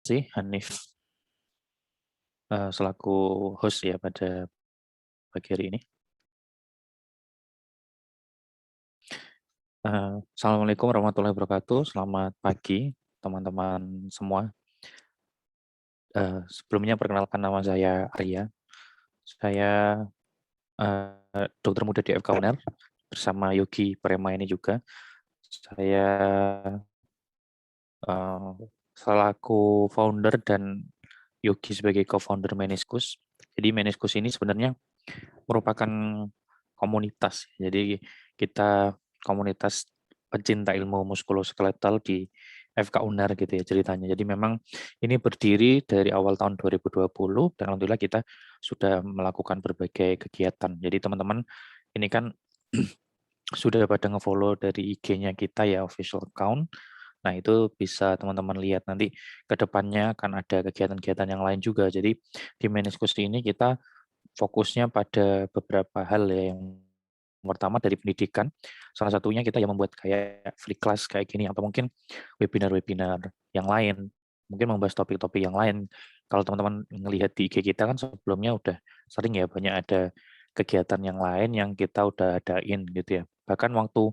kasih Hanif selaku host ya pada pagi hari ini. Assalamualaikum warahmatullahi wabarakatuh. Selamat pagi teman-teman semua. Sebelumnya perkenalkan nama saya Arya. Saya dokter muda di FK UNER bersama Yogi Prema ini juga. Saya selaku founder dan Yogi sebagai co-founder Meniscus. Jadi Meniscus ini sebenarnya merupakan komunitas. Jadi kita komunitas pecinta ilmu muskuloskeletal di FK UNER gitu ya ceritanya. Jadi memang ini berdiri dari awal tahun 2020 dan alhamdulillah kita sudah melakukan berbagai kegiatan. Jadi teman-teman ini kan sudah pada nge-follow dari IG-nya kita ya, official account. Nah, itu bisa teman-teman lihat nanti ke depannya akan ada kegiatan-kegiatan yang lain juga. Jadi di Meniscus ini kita fokusnya pada beberapa hal ya. Yang pertama dari pendidikan, salah satunya kita yang membuat kayak free class kayak gini atau mungkin webinar-webinar yang lain, mungkin membahas topik-topik yang lain. Kalau teman-teman ngelihat di IG kita kan sebelumnya udah sering ya banyak ada kegiatan yang lain yang kita udah adain gitu ya. Bahkan waktu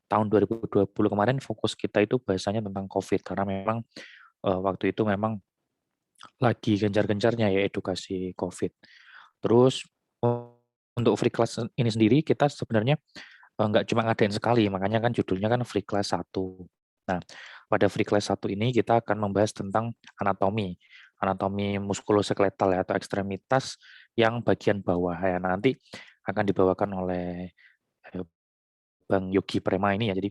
tahun 2020 kemarin fokus kita itu bahasanya tentang COVID karena memang waktu itu memang lagi gencar-gencarnya ya edukasi COVID. Terus untuk free class ini sendiri kita sebenarnya nggak cuma ngadain sekali, makanya kan judulnya kan free class 1. Nah, pada free class 1 ini kita akan membahas tentang anatomi muskuloskeletal ya, atau ekstremitas yang bagian bawah ya. Nanti akan dibawakan oleh Bang Yogi Prema ini ya. Jadi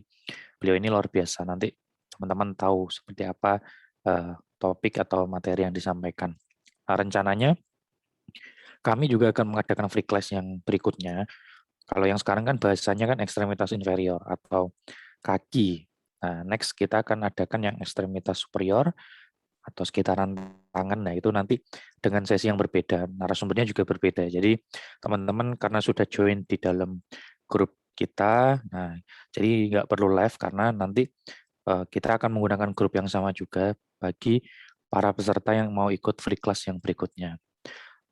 beliau ini luar biasa. Nanti teman-teman tahu seperti apa topik atau materi yang disampaikan. Nah, rencananya kami juga akan mengadakan free class yang berikutnya. Kalau yang sekarang kan bahasanya kan ekstremitas inferior atau kaki. Nah, next kita akan adakan yang ekstremitas superior atau sekitaran tangan. Nah, itu nanti dengan sesi yang berbeda. Narasumbernya juga berbeda. Jadi, teman-teman karena sudah join di dalam grup kita, nah, jadi nggak perlu live karena nanti kita akan menggunakan grup yang sama juga bagi para peserta yang mau ikut free class yang berikutnya.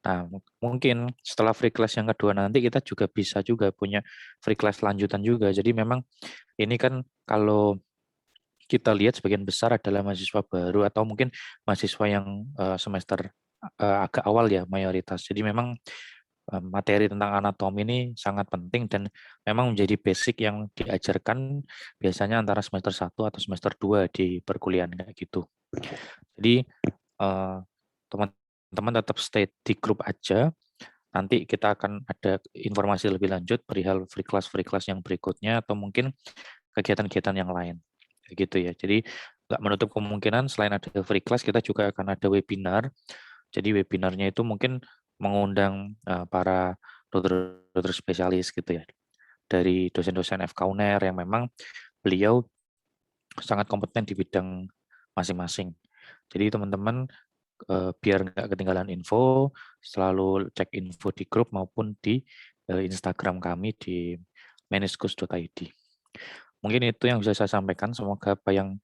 Nah, mungkin setelah free class yang kedua nanti kita juga bisa juga punya free class lanjutan juga. Jadi memang ini kan kalau kita lihat sebagian besar adalah mahasiswa baru atau mungkin mahasiswa yang semester agak awal ya mayoritas. Jadi memang materi tentang anatomi ini sangat penting dan memang menjadi basic yang diajarkan biasanya antara semester 1 atau semester 2 di perkuliahan kayak gitu. Jadi teman-teman tetap stay di grup aja. Nanti kita akan ada informasi lebih lanjut perihal free class yang berikutnya atau mungkin kegiatan-kegiatan yang lain. Gitu ya. Jadi nggak menutup kemungkinan selain ada free class kita juga akan ada webinar. Jadi webinarnya itu mungkin mengundang para dokter spesialis gitu ya. Dari dosen-dosen FK UNER yang memang beliau sangat kompeten di bidang masing-masing. Jadi teman-teman biar nggak ketinggalan info, selalu cek info di grup maupun di Instagram kami di meniscus.id. Mungkin itu yang bisa saya sampaikan. Semoga apa yang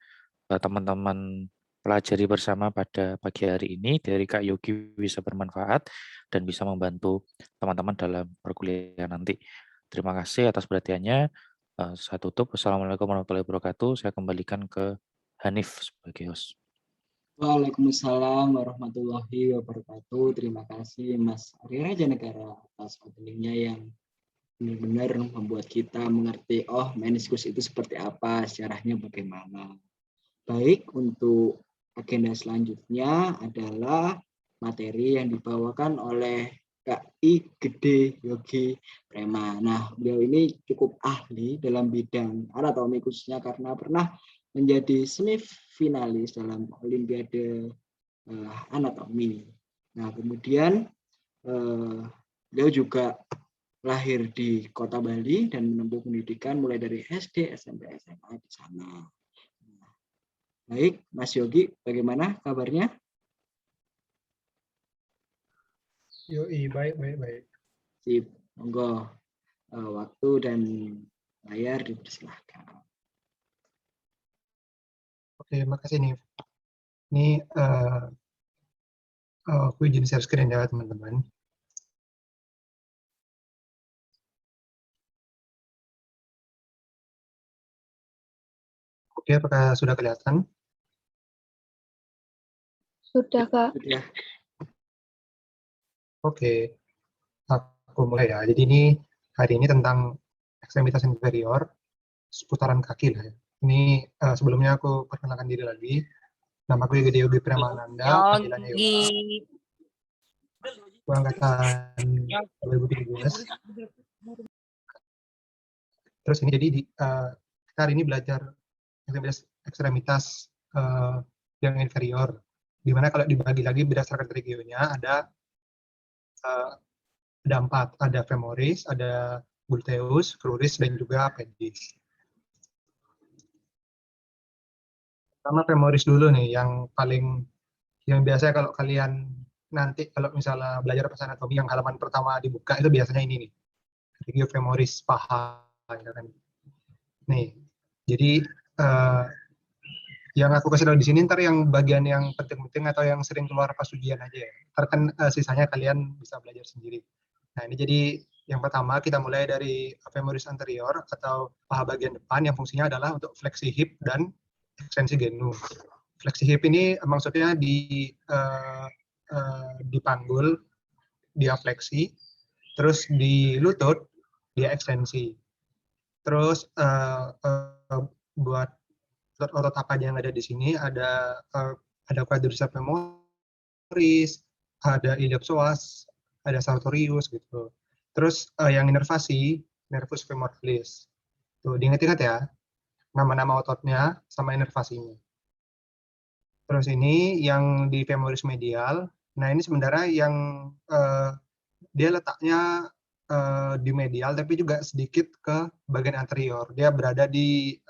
teman-teman pelajari bersama pada pagi hari ini dari Kak Yogi bisa bermanfaat dan bisa membantu teman-teman dalam perkuliahan nanti. Terima kasih atas perhatiannya. Saya tutup. Wassalamualaikum warahmatullahi wabarakatuh. Saya kembalikan ke Hanif sebagai host. Waalaikumsalam warahmatullahi wabarakatuh. Terima kasih Mas Arya Raja Negara atas openingnya yang benar-benar membuat kita mengerti, oh meniskus itu seperti apa, sejarahnya bagaimana. Baik, untuk agenda selanjutnya adalah materi yang dibawakan oleh Kak I Gede Yogi Prema. Nah, beliau ini cukup ahli dalam bidang anatomi khususnya karena pernah menjadi semifinalis dalam Olimpiade anatomi. Nah, kemudian beliau juga lahir di Kota Bali dan menempuh pendidikan mulai dari SD, SMP, SMA di sana. Baik, Mas Yogi, bagaimana kabarnya? Yoi, baik. Sip, monggo waktu dan layar dipersilahkan. Oke, makasih nih. Ini aku izin share screen ya teman-teman. Oke, apakah sudah kelihatan? Sudah, Kak. Ya, Oke, aku mulai ya. Jadi ini hari ini tentang ekstremitas inferior, seputaran kaki lah ya. Ini sebelumnya aku perkenalkan diri lagi. Nama aku Yogi Pramananda, panggilannya Yogi. Aku angkatan 2017. Terus ini jadi kita hari ini belajar ekstremitas yang inferior. Dimana kalau dibagi lagi berdasarkan regionnya ada 4, ada femoris, ada gluteus, cruris, dan juga pedis. Pertama femoris dulu nih, yang biasa kalau kalian nanti kalau misalnya belajar pas anatomi yang halaman pertama dibuka itu biasanya ini nih, regio femoris paha, ya kan? Nih, jadi yang aku kasih tahu di sini ntar yang bagian yang penting-penting atau yang sering keluar pas ujian aja ya. Ntar kan sisanya kalian bisa belajar sendiri. Nah ini jadi yang pertama kita mulai dari femoris anterior atau paha bagian depan yang fungsinya adalah untuk fleksi hip dan ekstensi genu. Fleksi hip ini maksudnya di panggul dia fleksi, terus di lutut dia ekstensi. Terus buat otot apa aja yang ada di sini ada quadriceps femoris, ada iliopsoas, ada sartorius gitu. Terus yang inervasi, nervus femoralis. Tuh diingat-ingat ya, nama-nama ototnya sama inervasinya. Terus ini yang di femoris medial. Nah ini sebenarnya yang dia letaknya di medial, tapi juga sedikit ke bagian anterior. Dia berada di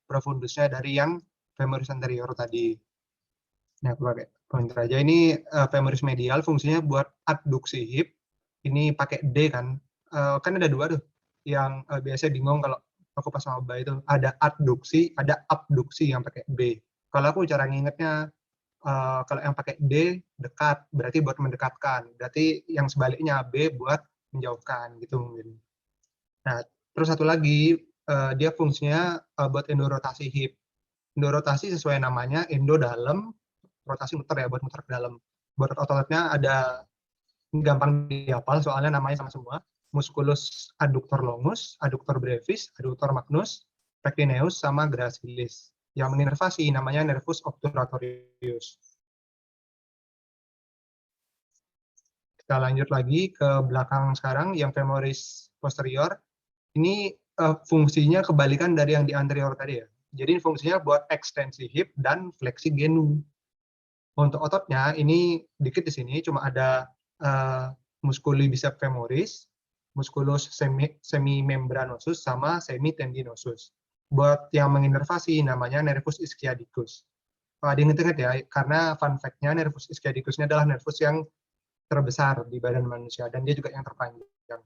profundusnya dari yang femoris anterior tadi. Nah, aku pakai pointer aja. Ini femoris medial fungsinya buat adduksi hip. Ini pakai D kan. Kan ada 2 tuh. Yang biasanya bingung kalau aku pas maba itu. Ada adduksi, ada abduksi yang pakai B. Kalau aku cara ngingetnya, kalau yang pakai D dekat, berarti buat mendekatkan. Berarti yang sebaliknya B buat menjauhkan gitu mungkin. Nah, terus satu lagi dia fungsinya buat endorotasi hip. Endorotasi sesuai namanya, endo dalam, rotasi muter ya, buat muter ke dalam. Buat ototnya ada, gampang dihafal soalnya namanya sama semua. Musculus adductor longus, adductor brevis, adductor magnus, pectineus, sama gracilis. Yang menginervasi namanya nervus obturatorius. Kita lanjut lagi ke belakang sekarang, yang femoris posterior. Ini fungsinya kebalikan dari yang di anterior tadi ya. Jadi fungsinya buat ekstensi hip dan fleksi genu. Untuk ototnya ini dikit di sini, cuma ada musculi biceps femoris, musculus semimembranosus, sama semitendinosus. Buat yang menginervasi namanya nervus ischiadicus. Diingat-ingat ya, karena fun fact-nya nervus ischiadicus ini adalah nervus yang terbesar di badan manusia dan dia juga yang terpanjang.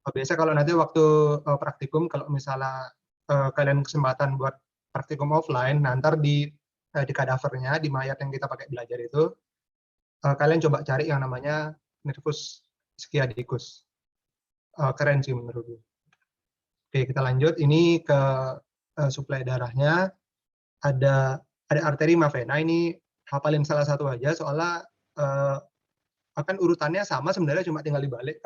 Biasa kalau nanti waktu praktikum, kalau misalnya kalian kesempatan buat praktikum offline, nanti di kadavernya, di mayat yang kita pakai belajar itu, kalian coba cari yang namanya nervus ischiadicus. Keren sih menurutku. Oke, kita lanjut. Ini ke suplai darahnya. Ada arteri sama vena. Ini hafalin salah satu aja, soalnya akan urutannya sama sebenarnya, cuma tinggal dibalik.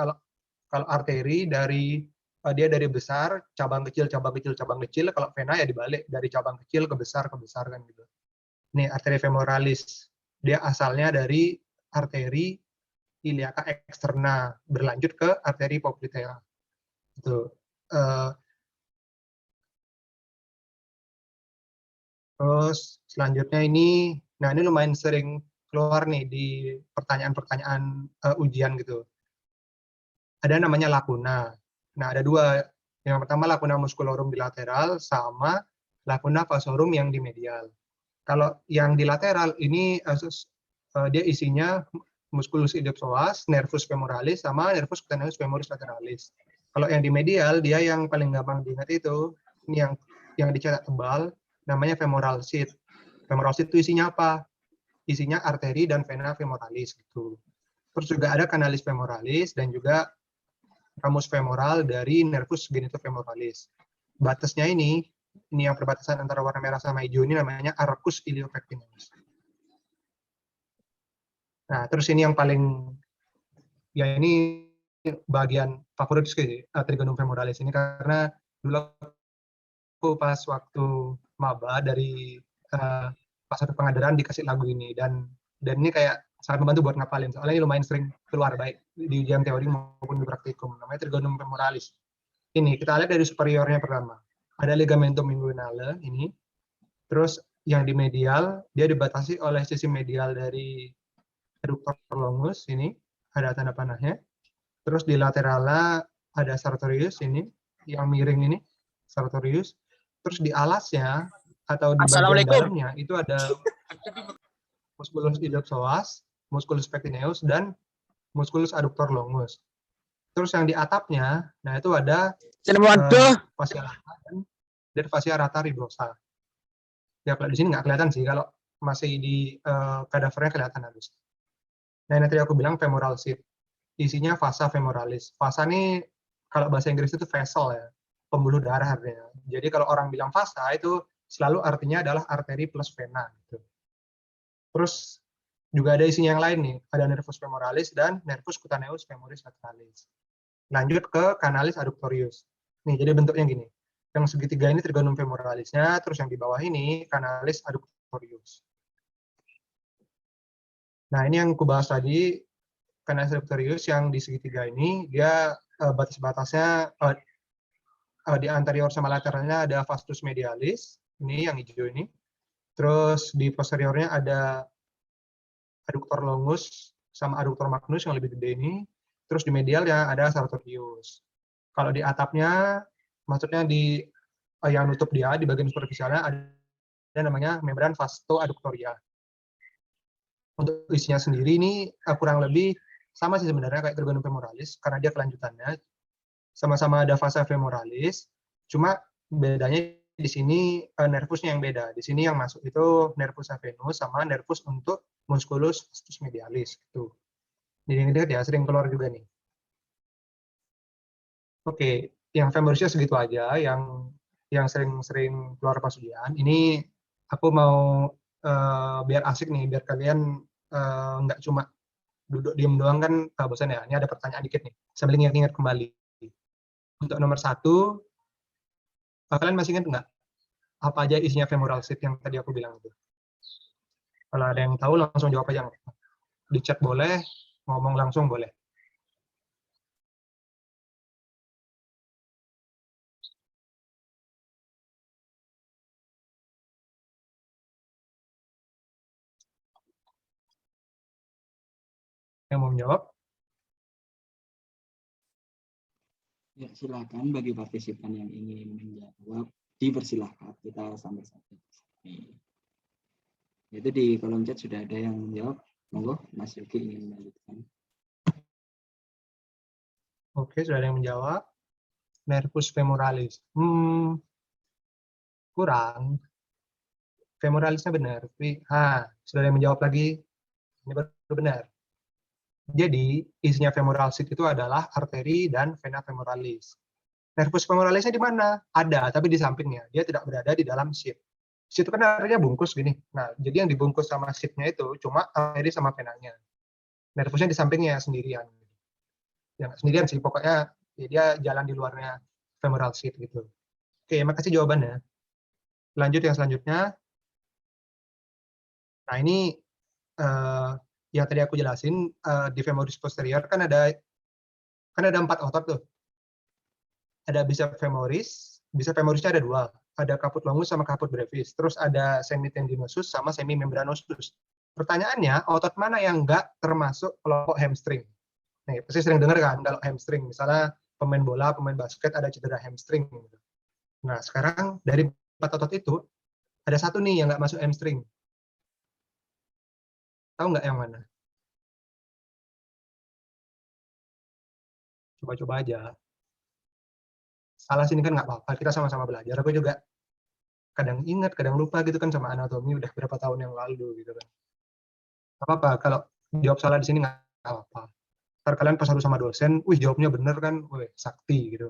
Kalau arteri dia dari besar, cabang kecil, cabang kecil, cabang kecil. Kalau vena ya dibalik, dari cabang kecil ke besar kan gitu. Ini arteri femoralis. Dia asalnya dari arteri iliaca externa, berlanjut ke arteri poplitea. Itu. Terus selanjutnya ini, nah ini lumayan sering keluar nih di pertanyaan-pertanyaan ujian gitu. Ada namanya lakuna. Nah ada 2. Yang pertama lakuna musculorum bilateral sama lakuna vasorum yang di medial. Kalau yang di lateral ini dia isinya musculus iliopsoas, nervus femoralis, sama nervus cutaneus femoris lateralis. Kalau yang di medial, dia yang paling gampang diingat itu, ini yang dicetak tebal, namanya femoral sheath. Femoral sheath itu isinya apa? Isinya arteri dan vena femoralis gitu. Terus juga ada canalis femoralis dan juga ramus femoral dari nervus genitofemoralis. Batasnya ini yang perbatasan antara warna merah sama hijau ini namanya arcus iliopectineus. Nah, terus ini yang paling, ya ini bagian favorit sih, trigonum femoralis ini, karena dulu aku pas waktu maba dari pas satu pengadaran dikasih lagu ini, dan ini kayak sangat membantu buat ngapalin, soalnya ini lumayan sering keluar baik di ujian teori maupun di praktikum. Namanya trigonum femoralis. Ini kita lihat dari superiornya pertama. Ada ligamentum inguinale ini. Terus yang di medial dia dibatasi oleh sisi medial dari adductor longus ini, ada tanda panahnya. Terus di lateralnya ada sartorius ini, yang miring ini, sartorius. Terus di alasnya atau di bagian dalamnya itu ada musculus iliopsoas, musculus pectineus, dan musculus adductor longus. Terus yang di atapnya, nah itu ada fascia lata dan fascia rata ribrosa. Ya kalau di sini nggak kelihatan sih, kalau masih di kadavernya kelihatan habis. Nah ini tadi aku bilang femoral sheath, isinya vasa femoralis. Vasa ini kalau bahasa Inggris itu vessel ya, pembuluh darah artinya. Jadi kalau orang bilang vasa itu selalu artinya adalah arteri plus vena. Gitu. Terus juga ada isinya yang lain nih, ada nervus femoralis dan nervus cutaneus femoris lateralis. Lanjut ke canalis adductorius. Nih, jadi bentuknya gini. Yang segitiga ini trigonum femoralisnya, terus yang di bawah ini canalis adductorius. Nah, ini yang aku bahas tadi, canalis adductorius yang di segitiga ini, dia batas-batasnya di anterior sama lateralnya ada vastus medialis, ini yang hijau ini. Terus di posteriornya ada adductor longus sama adductor magnus yang lebih gede ini. Terus di medialnya ada sartorius. Kalau di atapnya, maksudnya di yang nutup dia di bagian superficialnya ada namanya membran vasto-adductoria. Untuk isinya sendiri ini kurang lebih sama sih sebenarnya kayak trigonum femoralis karena dia kelanjutannya. Sama-sama ada vasa femoralis, cuma bedanya di sini nervusnya yang beda. Di sini yang masuk itu nervus venus sama nervus untuk musculus vastus medialis gitu. Jadi ini ya sering keluar juga nih. Oke, yang femorisnya segitu aja, yang sering keluar pas ujian. Ini aku mau biar asik nih, biar kalian nggak cuma duduk diem doang kan bosan ya. Ini ada pertanyaan dikit nih, sambil ingat-ingat kembali. Untuk nomor 1, kalian masih ingat nggak apa aja isinya femoral sheath yang tadi aku bilang itu? Kalau ada yang tahu langsung jawab aja. Di chat boleh, ngomong langsung boleh. Yang mau menjawab? Ya, silakan bagi partisipan yang ingin menjawab, dipersilahkan, kita sambil-sambil. Itu di kolom chat sudah ada yang menjawab. Monggo, Mas Yogi ingin melanjutkan. Oke, sudah ada yang menjawab. Nervus femoralis. Kurang. Femoralisnya benar. Sudah ada yang menjawab lagi. Ini baru benar. Jadi, isinya femoral sheath itu adalah arteri dan vena femoralis. Nervus femoralisnya di mana? Ada, tapi di sampingnya. Dia tidak berada di dalam sheath. Sheath itu kan artinya bungkus gini. Nah, jadi yang dibungkus sama sheath-nya itu cuma arteri sama venanya. Nervusnya di sampingnya sendirian. Ya, sendirian sih, pokoknya ya dia jalan di luarnya femoral sheath gitu. Oke, makasih jawabannya. Lanjut yang selanjutnya. Nah, ini yang tadi aku jelasin, di femoris posterior kan ada 4 otot tuh. Ada bicep femorisnya ada 2. Ada caput longus sama caput brevis. Terus ada semitendinosus sama semimembranosus. Pertanyaannya, otot mana yang nggak termasuk kelompok hamstring? Nih, pasti sering dengar kan kalau hamstring. Misalnya pemain bola, pemain basket ada cedera hamstring. Nah, sekarang dari 4 otot itu, ada 1 nih yang nggak masuk hamstring. Tahu nggak yang mana? Coba-coba aja. Salah sini kan nggak apa-apa, kita sama-sama belajar. Aku juga kadang ingat, kadang lupa gitu kan sama anatomi udah berapa tahun yang lalu gitu kan. Gak apa-apa kalau jawab salah di sini nggak apa-apa. Ntar kalian pas harus sama dosen, wih jawabnya bener kan, wih sakti gitu.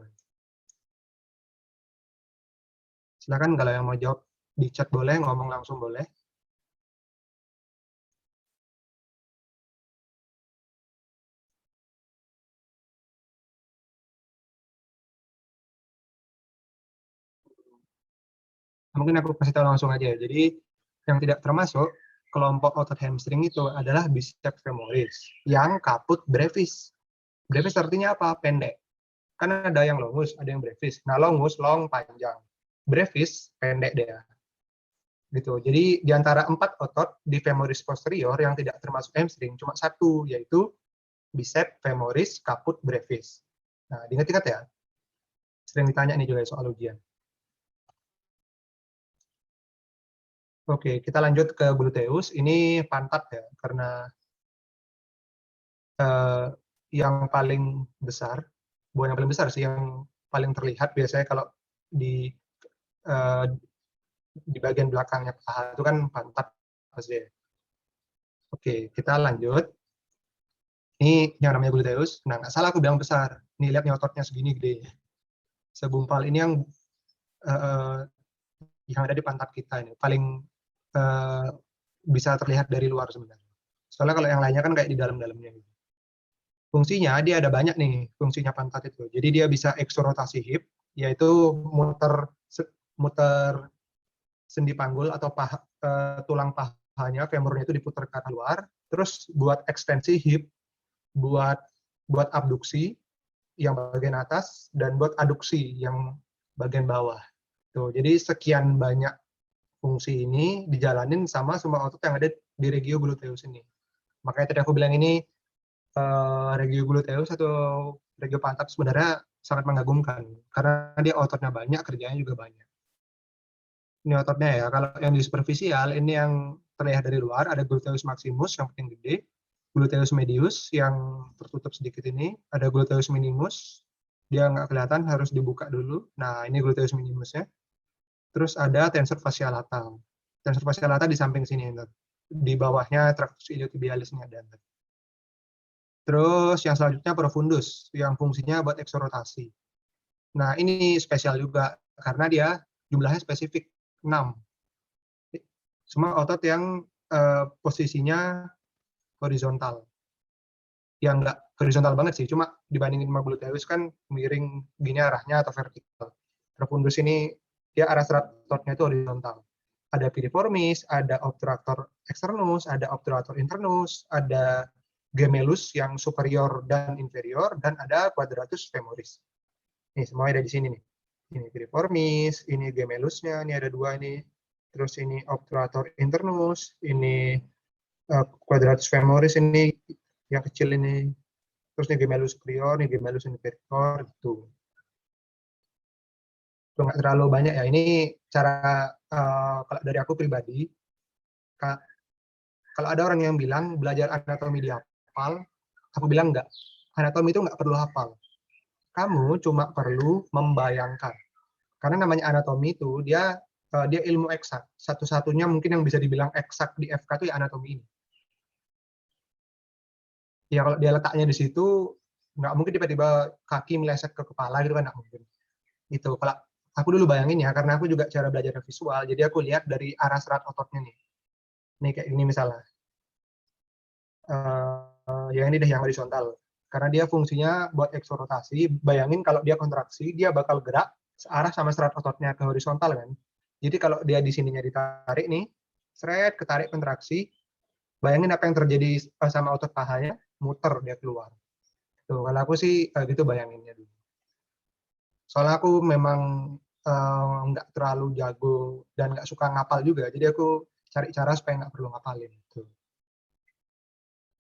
Silakan kalau yang mau jawab di chat boleh, ngomong langsung boleh. Mungkin aku kasih tahu langsung aja. Jadi yang tidak termasuk kelompok otot hamstring itu adalah bicep femoris yang kaput brevis. Brevis artinya apa? Pendek. Kan ada yang longus, ada yang brevis. Nah, longus, long, panjang. Brevis, pendek dia. Gitu. Jadi di antara 4 otot di femoris posterior yang tidak termasuk hamstring, cuma satu, yaitu bicep femoris caput brevis. Nah, diingat-ingat ya. Sering ditanya nih juga soal ujian. Oke, kita lanjut ke gluteus. Ini pantat ya, karena yang paling besar, bukan yang paling besar sih, yang paling terlihat biasanya kalau di uh, di bagian belakangnya paha itu kan pantat pasti. Oke, kita lanjut. Ini yang namanya gluteus. Nah, nggak salah aku bilang besar. Nih, lihat nih ototnya segini gede. Segumpal ini yang ada di pantat kita ini. Paling bisa terlihat dari luar sebenarnya. Soalnya kalau yang lainnya kan kayak di dalam-dalamnya. Fungsinya, dia ada banyak nih fungsinya pantat itu. Jadi dia bisa eksorotasi hip, yaitu muter sendi panggul atau tulang pahanya, femurnya itu diputar ke arah luar. Terus buat ekstensi hip, buat abduksi yang bagian atas, dan buat aduksi yang bagian bawah. Tuh, jadi sekian banyak fungsi ini dijalanin sama semua otot yang ada di regio gluteus ini. Makanya tadi aku bilang ini regio gluteus atau regio pantat sebenarnya sangat mengagumkan karena dia ototnya banyak, kerjanya juga banyak. Ini ototnya ya. Kalau yang di superficial ini yang terlihat dari luar ada gluteus maximus yang paling gede, gluteus medius yang tertutup sedikit ini, ada gluteus minimus, dia nggak kelihatan harus dibuka dulu. Nah ini gluteus minimusnya. Terus ada tensor fascia lata. Tensor fascia lata di samping sini, di bawahnya tractus iliotibialisnya ada. Terus yang selanjutnya profundus, yang fungsinya buat eksorotasi. Nah, ini spesial juga, karena dia jumlahnya spesifik, 6. Semua otot yang posisinya horizontal. Yang nggak horizontal banget sih, cuma dibandingin sama gluteus kan miring gini arahnya atau vertikal. Profundus ini, dia arah serat ototnya itu horizontal. Ada piriformis, ada obturator externus, ada obturator internus, ada gemellus yang superior dan inferior, dan ada quadratus femoris. Nih, semuanya ada di sini nih. Ini piriformis, ini gemellusnya, ini ada 2 ini. Terus ini obturator internus, ini quadratus femoris ini yang kecil ini. Terus ini gemellus superior, ini gemellus inferior, gitu. Itu nggak terlalu banyak ya. Ini cara kalau dari aku pribadi, kalau ada orang yang bilang belajar anatomi dihafal, aku bilang enggak. Anatomi itu nggak perlu hafal. Kamu cuma perlu membayangkan. Karena namanya anatomi itu dia ilmu eksak. Satu-satunya mungkin yang bisa dibilang eksak di FK itu ya anatomi ini. Ya kalau dia letaknya di situ, nggak mungkin tiba-tiba kaki meleset ke kepala gitu kan, nggak mungkin. Itu kalau aku dulu bayangin ya, karena aku juga cara belajar visual, jadi aku lihat dari arah serat ototnya nih. Nih kayak ini misalnya. Ya ini deh yang horizontal. Karena dia fungsinya buat eksorotasi, bayangin kalau dia kontraksi, dia bakal gerak searah sama serat ototnya ke horizontal kan. Jadi kalau dia di sininya ditarik nih, seret ketarik kontraksi, bayangin apa yang terjadi sama otot pahanya, muter dia keluar. Tuh, kalau aku sih gitu bayanginnya dulu. Soalnya aku memang nggak terlalu jago dan nggak suka ngapal juga, jadi aku cari cara supaya nggak perlu ngapalin. Tuh.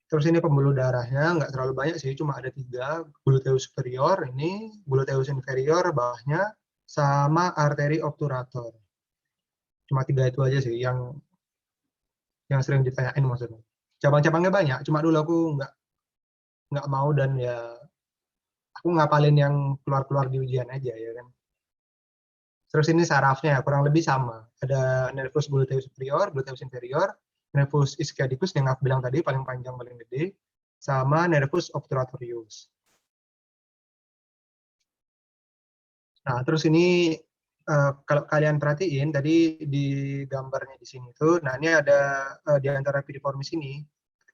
Terus ini pembuluh darahnya nggak terlalu banyak sih, cuma ada 3, gluteus superior, ini gluteus inferior bawahnya, sama arteri obturator. Cuma 3 itu aja sih yang sering ditanyain maksudnya. Cabang-cabangnya banyak, cuma dulu aku nggak mau dan ya aku ngapalin yang keluar-keluar di ujian aja ya kan. Terus ini sarafnya kurang lebih sama. Ada nervus gluteus superior, gluteus inferior, nervus ischiadicus yang aku bilang tadi paling panjang paling gede, sama nervus obturatorius. Nah, terus ini kalau kalian perhatiin tadi di gambarnya di sini tuh, nah ini ada di antara piriformis ini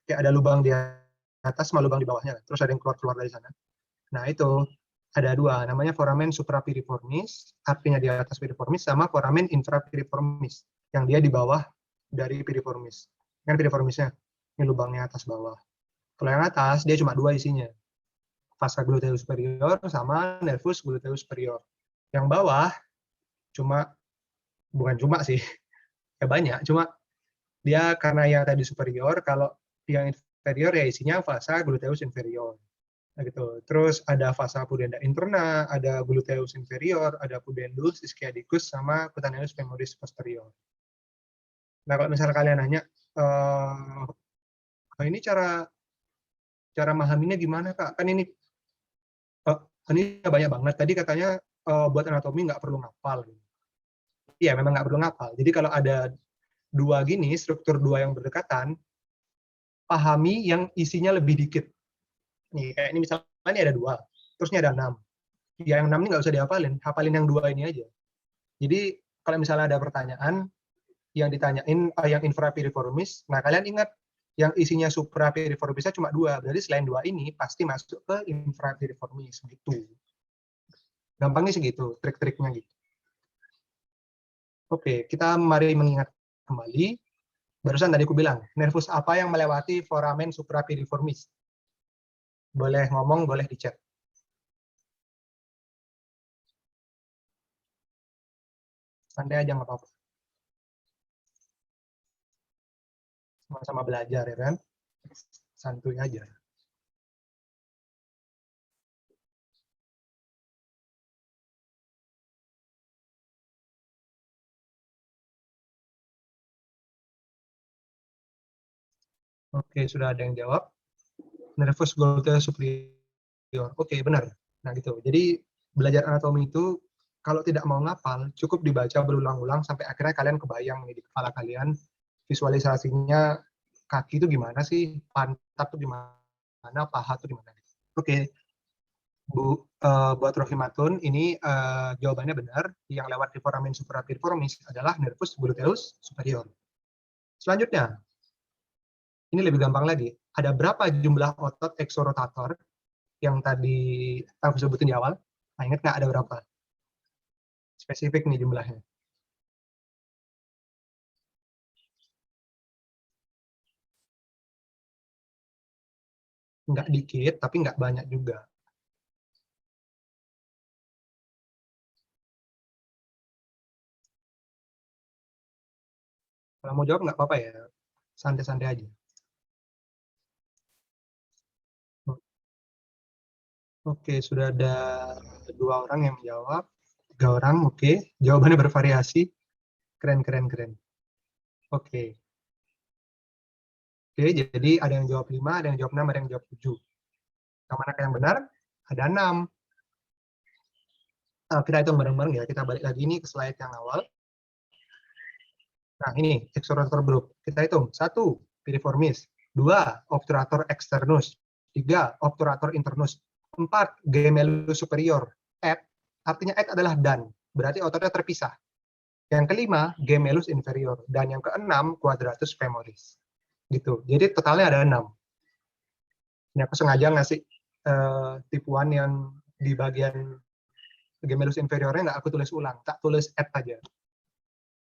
kayak ada lubang di atas sama lubang di bawahnya, terus ada yang keluar dari sana. Nah, itu ada dua, namanya foramen suprapiriformis, artinya di atas piriformis, sama foramen infrapiriformis, yang dia di bawah dari piriformis. Kan piriformisnya, ini lubangnya atas bawah. Kalau yang atas, dia cuma dua isinya. Fascia gluteus superior sama nervus gluteus superior. Yang bawah, bukan cuma sih, ya banyak, cuma dia karena yang tadi superior, kalau yang inferior ya isinya fascia gluteus inferior. Gitu. Terus ada fascia pudenda interna, ada gluteus inferior, ada pudendus ischiadicus, sama cutaneus femoris posterior. Nah, kalau misalnya kalian nanya, ini cara memahaminya gimana, Kak? Kan ini banyak banget. Tadi katanya buat anatomi nggak perlu ngapal. Iya, memang nggak perlu ngapal. Jadi kalau ada dua gini, struktur dua yang berdekatan, pahami yang isinya lebih dikit. Nih, kayak ini misalnya ini ada 2, terus ini ada 6. Ya, yang 6 ini nggak usah dihafalin, hafalin yang 2 ini aja. Jadi, kalau misalnya ada pertanyaan, yang ditanyain yang infrapiriformis, nah kalian ingat, yang isinya suprapiriformisnya cuma 2, berarti selain 2 ini, pasti masuk ke infrapiriformis, gitu. Gampangnya segitu, trik-triknya gitu. Oke, kita mari mengingat kembali, barusan tadi aku bilang, nervus apa yang melewati foramen suprapiriformis? Boleh ngomong, boleh di chat. Santai aja, nggak apa-apa. Sama-sama belajar, ya kan? Santuy aja. Oke, sudah ada yang jawab. Nervus gluteus superior. Oke, benar. Nah, gitu. Jadi, belajar anatomi itu, kalau tidak mau ngapal, cukup dibaca berulang-ulang sampai akhirnya kalian kebayang nih di kepala kalian, visualisasinya kaki itu gimana sih, pantat itu gimana, paha itu gimana. Oke, buat Rohimatun, ini jawabannya benar. Yang lewat di foramen suprapiriformis adalah nervus gluteus superior. Selanjutnya, ini lebih gampang lagi. Ada berapa jumlah otot exorotator yang tadi aku sebutin di awal? Nah, ingat nggak ada berapa? Spesifik nih jumlahnya. Nggak dikit, tapi nggak banyak juga. Kalau mau jawab nggak apa-apa ya, santai-santai aja. Oke, sudah ada 2 orang yang menjawab, 3 orang, oke. Jawabannya bervariasi, keren. Oke. Oke, jadi ada yang jawab 5, ada yang jawab 6, ada yang jawab 7. Yang mana yang benar? Ada 6. Kita hitung bareng-bareng ya, kita balik lagi nih ke slide yang awal. Nah, ini exorotator group. Kita hitung. 1, piriformis. 2, obturator externus. 3, obturator internus. 4, gemellus superior. Et, artinya et adalah dan. Berarti ototnya terpisah. Yang kelima, gemellus inferior. Dan yang keenam, quadratus femoris. Gitu. Jadi totalnya ada 6. Ini aku sengaja ngasih tipuan yang di bagian gemellus inferiornya nggak aku tulis ulang. Tak tulis et aja.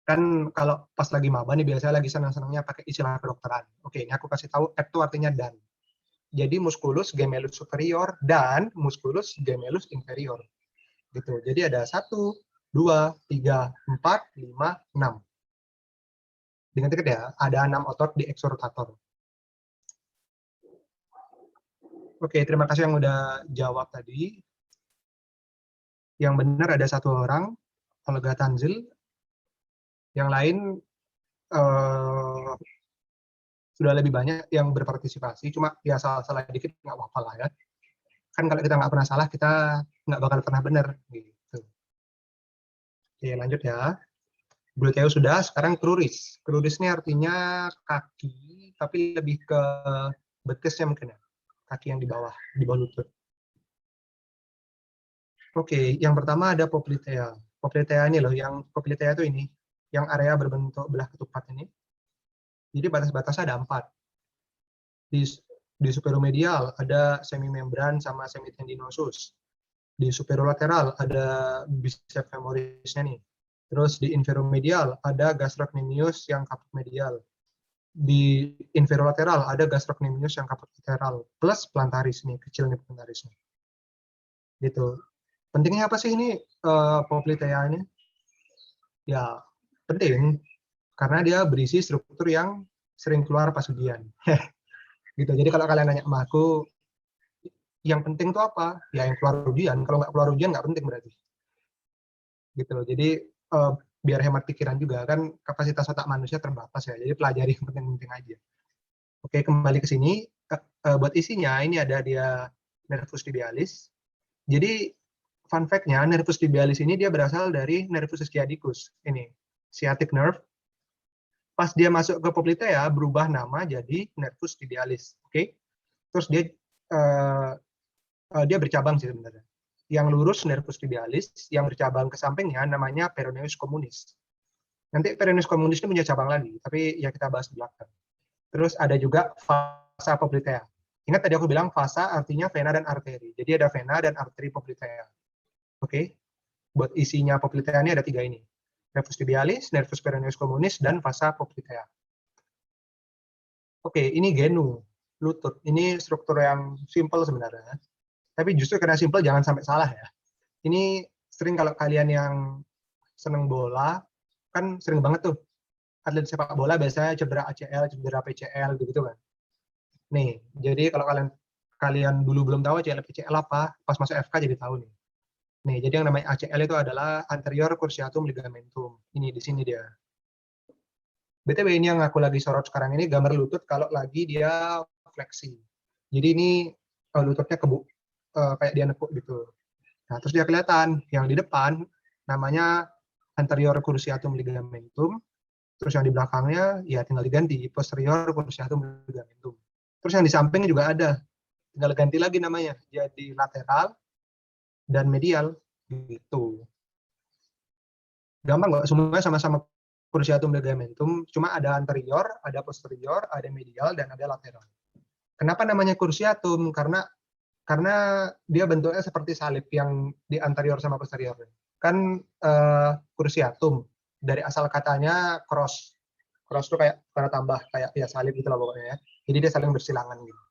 Kan kalau pas lagi maba nih biasanya lagi senang-senangnya pakai istilah kedokteran. Oke, ini aku kasih tahu et itu artinya dan. Jadi musculus gemellus superior dan musculus gemellus inferior. Gitu. Jadi ada 1, 2, 3, 4, 5, 6. Ingat-ingat ya, ada 6 otot di exorotator. Oke, terima kasih yang udah jawab tadi. Yang benar ada 1 orang, Olga Tanzil. Yang lain sudah lebih banyak yang berpartisipasi, cuma ya salah-salah dikit nggak apa-apa lah ya. Kan kalau kita nggak pernah salah, kita nggak bakal pernah benar. Gitu. Oke, lanjut ya. Gluteo sudah, sekarang cruris. Cruris ini artinya kaki, tapi lebih ke betisnya mungkin ya. Kaki yang di bawah lutut. Oke, yang pertama ada poplitea. Poplitea ini loh, yang poplitea itu ini, yang area berbentuk belah ketupat ini. Jadi batas-batasnya ada 4. Di superomedial ada semimembran sama semitendinosus. Di superolateral ada bicep femorisnya nih. Terus di inferomedial ada gastrocnemius yang kaput medial. Di inferolateral ada gastrocnemius yang kaput lateral plus plantaris nih, kecil nih plantarisnya. Gitu. Pentingnya apa sih ini poplitea ini? Ya, penting karena dia berisi struktur yang sering keluar pas ujian. Gitu. Jadi kalau kalian nanya sama aku, yang penting itu apa? Ya yang keluar ujian. Kalau nggak keluar ujian nggak penting berarti. Gitu. Jadi biar hemat pikiran juga kan kapasitas otak manusia terbatas ya. Jadi pelajari yang penting-penting aja. Oke, kembali ke sini. Buat isinya ini ada dia nervus tibialis. Jadi fun fact-nya nervus tibialis ini dia berasal dari nervus sciaticus. Ini sciatic nerve. Pas dia masuk ke poplitea berubah nama jadi nervus tibialis. Oke. Terus dia bercabang sih sebenarnya. Yang lurus nervus tibialis, yang bercabang ke sampingnya namanya peroneus communis. Nanti peroneus communis itu punya cabang lagi, tapi ya kita bahas di belakang. Terus ada juga fasa poplitea. Ingat tadi aku bilang fasa artinya vena dan arteri. Jadi ada vena dan arteri poplitea. Oke. Buat isinya poplitea ini ada 3 ini. Nervus tibialis, nervus peroneus communis, dan fasa poplitea. Oke, ini genu, lutut. Ini struktur yang simple sebenarnya. Tapi justru karena simple jangan sampai salah ya. Ini sering kalau kalian yang seneng bola, kan sering banget tuh atlet sepak bola biasanya cedera ACL, cedera PCL gitu kan. Nih, jadi kalau kalian dulu belum tahu ACL PCL apa, pas masuk FK jadi tahu nih. Nih, jadi yang namanya ACL itu adalah anterior cruciatum ligamentum. Ini di sini dia. BTW ini yang aku lagi sorot sekarang ini gambar lutut kalau lagi dia fleksi. Jadi ini lututnya kayak dia nekuk gitu. Nah, terus dia kelihatan yang di depan namanya anterior cruciatum ligamentum, terus yang di belakangnya ya tinggal diganti posterior cruciatum ligamentum. Terus yang di samping juga ada, tinggal ganti lagi namanya jadi lateral dan medial gitu. Gampang nggak? Semuanya sama-sama cruciatum ligamentum, cuma ada anterior, ada posterior, ada medial, dan ada lateral. Kenapa namanya cruciatum? Karena dia bentuknya seperti salib yang di anterior sama posterior. Kan cruciatum dari asal katanya cross. Cross itu kayak tanda tambah kayak ya salib gitu lah pokoknya ya. Jadi dia saling bersilangan gitu.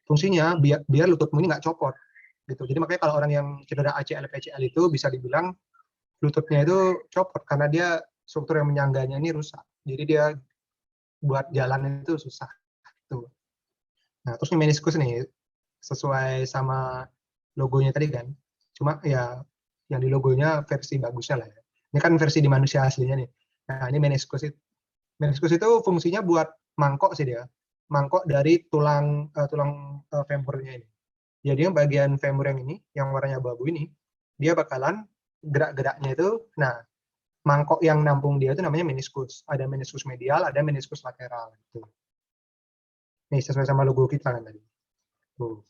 Fungsinya biar lututmu ini nggak copot gitu. Jadi makanya kalau orang yang cedera ACL PCL itu bisa dibilang lututnya itu copot karena dia struktur yang menyangganya ini rusak. Jadi dia buat jalan itu susah. Tuh. Nah, terus meniskus nih sesuai sama logonya tadi kan. Cuma ya yang di logonya versi bagusnya lah ya. Ini kan versi di manusia aslinya nih. Nah, ini meniskus itu. Meniskus itu fungsinya buat mangkok sih dia. Mangkok dari tulang femurnya ini. Jadi yang bagian femur yang ini, yang warnanya abu-abu ini, dia bakalan gerak-geraknya itu, nah mangkok yang nampung dia itu namanya meniskus. Ada meniskus medial, ada meniskus lateral. Gitu. Nih sesuai sama logo kita kan tadi. Tuh.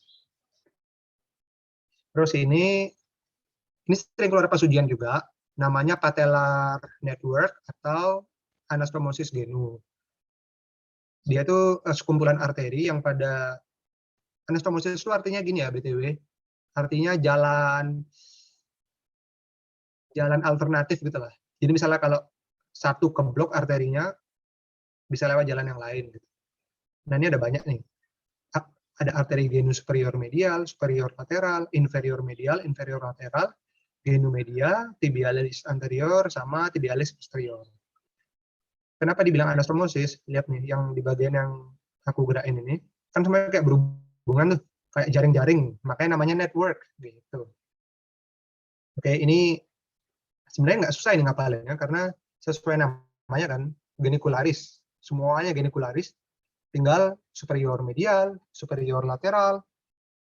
Terus ini sering keluar pas ujian juga, namanya patellar network atau anastomosis genu. Dia itu sekumpulan arteri yang pada anastomosis itu artinya gini ya BTW, artinya jalan alternatif gitu lah. Jadi misalnya kalau satu keblok arterinya bisa lewat jalan yang lain gitu. Nah ini ada banyak nih. Ada arteri genu superior medial, superior lateral, inferior medial, inferior lateral, genu media, tibialis anterior, sama tibialis posterior. Kenapa dibilang anastomosis? Lihat nih, yang di bagian yang aku gerakin ini, kan semuanya kayak berhubungan tuh, kayak jaring-jaring, makanya namanya network gitu. Oke, ini sebenarnya nggak susah ini ngapalinnya karena sesuai namanya kan genicularis, semuanya genicularis, tinggal superior medial, superior lateral,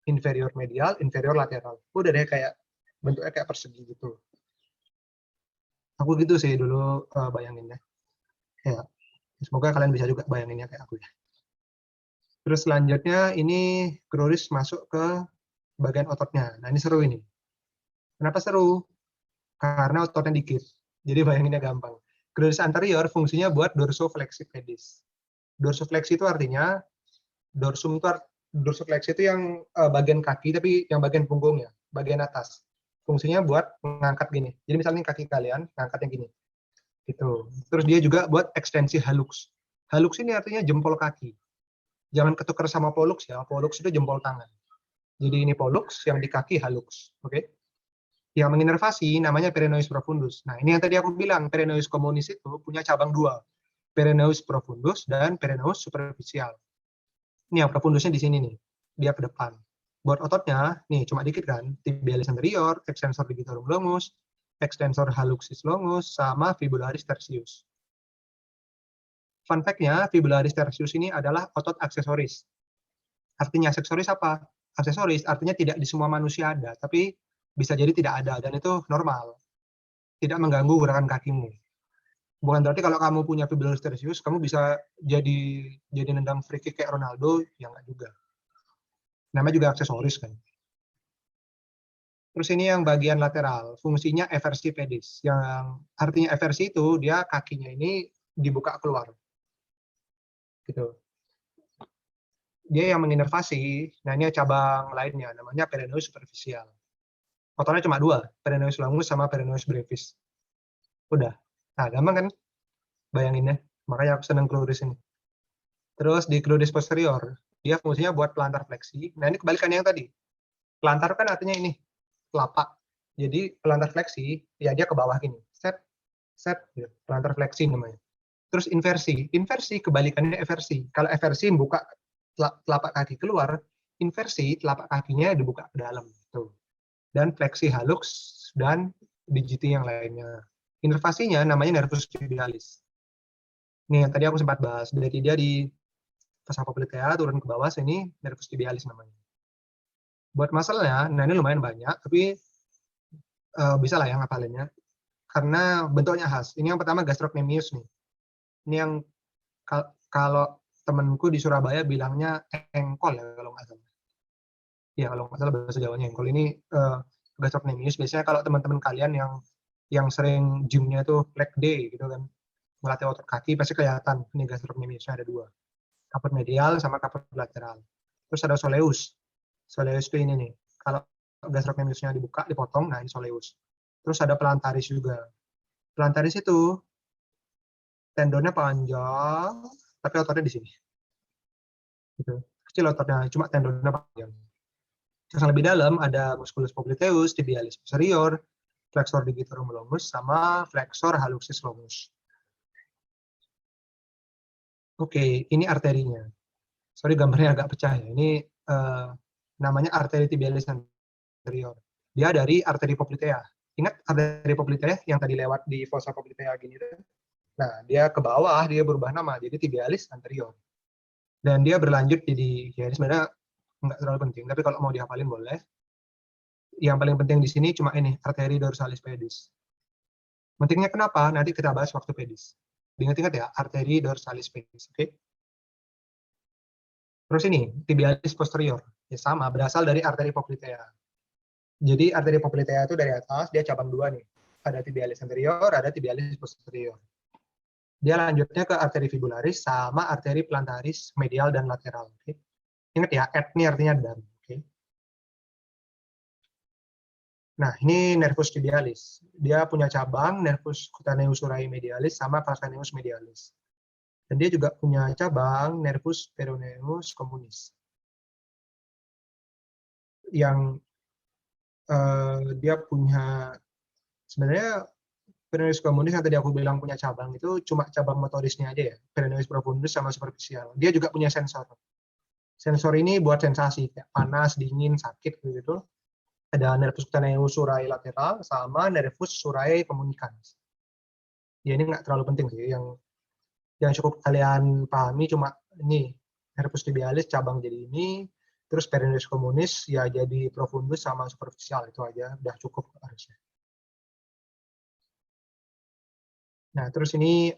inferior medial, inferior lateral. Udah deh kayak bentuknya kayak persegi gitu. Aku gitu sih dulu bayanginnya. Ya, semoga kalian bisa juga bayanginnya kayak aku ya. Terus selanjutnya ini cruris masuk ke bagian ototnya. Nah ini seru ini. Kenapa seru? Karena ototnya dikit. Jadi bayanginnya gampang. Cruris anterior fungsinya buat dorsofleksi pedis. Dorsofleksi itu artinya dorsofleksi itu yang bagian kaki tapi yang bagian punggungnya, bagian atas. Fungsinya buat mengangkat gini. Jadi misalnya kaki kalian ngangkat yang gini. Gitu. Terus dia juga buat ekstensi hallux. Hallux ini artinya jempol kaki. Jangan ketukar sama pollux ya. Pollux itu jempol tangan. Jadi ini pollux, yang di kaki hallux. Oke. Yang menginervasi namanya peroneus profundus. Nah, ini yang tadi aku bilang, peroneus communis itu punya cabang dua. Peroneus profundus dan peroneus superficial. Ini yang profundusnya di sini nih. Dia ke depan. Buat ototnya, nih cuma dikit kan. Tibialis anterior, extensor digitorum longus, extensor halluxis longus, sama fibularis tertius. Fun fact-nya, fibularis tertius ini adalah otot aksesoris. Artinya aksesoris apa? Aksesoris artinya tidak di semua manusia ada, tapi bisa jadi tidak ada, dan itu normal. Tidak mengganggu gerakan kakimu. Bukan berarti kalau kamu punya fibularis tertius, kamu bisa jadi nendang free kick kayak Ronaldo, ya nggak juga. Namanya juga aksesoris kan. Terus ini yang bagian lateral, fungsinya eversi pedis. Yang artinya eversi itu dia kakinya ini dibuka keluar. Gitu. Dia yang menginervasi, nah ini cabang lainnya, namanya peroneus superficial. Ototnya cuma dua, peroneus longus sama peroneus brevis. Udah. Nah, gampang kan bayanginnya. Makanya aku senang cruris ini. Terus di cruris posterior, dia fungsinya buat plantar fleksi. Nah, ini kebalikannya yang tadi. Plantar kan artinya ini, telapak. Jadi plantar fleksi, ya dia ke bawah gini. Set, gitu. Plantar fleksi namanya. Terus inversi. Inversi kebalikannya eversi. Kalau eversi buka telapak kaki keluar, inversi telapak kakinya dibuka ke dalam. Tuh. Dan fleksi hallux dan digiti yang lainnya. Inervasinya namanya nervus tibialis. Nih yang tadi aku sempat bahas. Dari dia di fossa poplitea turun ke bawah, sini nervus tibialis namanya. Buat masalahnya, nah ini lumayan banyak, tapi bisa lah yang ngapalinnya. Karena bentuknya khas. Ini yang pertama gastrocnemius nih. Ini yang kalau temenku di Surabaya bilangnya engkol ya kalau nggak salah. Ya kalau nggak salah bahasa Jawanya engkol. Ini gastrocnemius. Biasanya kalau teman-teman kalian yang sering gymnya itu leg day gitu kan, melatih otot kaki pasti kelihatan ini gastrocnemiusnya ada dua. Kaput medial sama kaput lateral. Terus ada soleus. Soleus itu ini nih. Kalau gastrocnemiusnya dibuka, dipotong, nah ini soleus. Terus ada plantaris juga. Plantaris itu tendonnya panjang, tapi ototnya di sini. Gitu. Kecil ototnya, cuma tendonnya panjang. Terus yang lebih dalam ada musculus popliteus, tibialis posterior, flexor digitorum longus, sama flexor halluxis longus. Oke, ini arterinya. Sorry gambarnya agak pecah ya. Ini namanya arteri tibialis anterior. Dia dari arteri poplitea. Ingat arteri poplitea yang tadi lewat di fossa poplitea gini tuh? Nah, dia ke bawah, dia berubah nama, jadi tibialis anterior. Dan dia berlanjut jadi, ya ini sebenarnya nggak terlalu penting, tapi kalau mau dihafalin boleh. Yang paling penting di sini cuma ini, arteri dorsalis pedis. Pentingnya kenapa? Nanti kita bahas waktu pedis. Ingat-ingat ya, arteri dorsalis pedis. Oke? Terus ini, tibialis posterior. Ya sama, berasal dari arteri poplitea. Jadi arteri poplitea itu dari atas, dia cabang dua nih. Ada tibialis anterior, ada tibialis posterior. Dia lanjutnya ke arteri fibularis sama arteri plantaris medial dan lateral. Okay? Ingat ya, et ini artinya dan. Okay? Nah, ini nervus tibialis. Dia punya cabang nervus cutaneus surai medialis sama calcaneus medialis. Dan dia juga punya cabang nervus peroneus communis. Yang dia punya sebenarnya peroneus communis yang tadi aku bilang punya cabang itu cuma cabang motorisnya aja ya, peroneus profundus sama superficial. Dia juga punya sensor. Sensor ini buat sensasi kayak panas, dingin, sakit gitu. Ada nervus cutaneus surai lateral sama nervus surai communicans. Ya ini nggak terlalu penting sih. Yang cukup kalian pahami cuma ini nervus tibialis cabang jadi ini, terus peroneus communis ya jadi profundus sama superficial, itu aja udah cukup harusnya. Nah, terus ini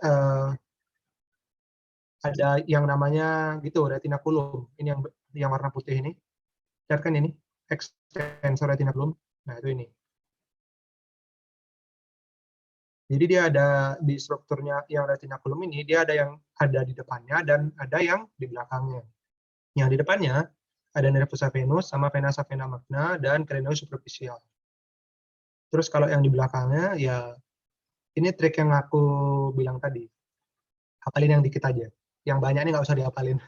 ada yang namanya gitu retinaculum. Ini yang warna putih ini. Lihat kan ini extensor retinaculum. Nah, itu ini. Jadi dia ada di strukturnya yang retinaculum ini, dia ada yang ada di depannya dan ada yang di belakangnya. Yang di depannya ada nervus saphenus sama vena saphenna magna dan cranio superficial. Terus kalau yang di belakangnya ya ini trik yang aku bilang tadi. Hafalin yang dikit aja. Yang banyak ini nggak usah dihafalin.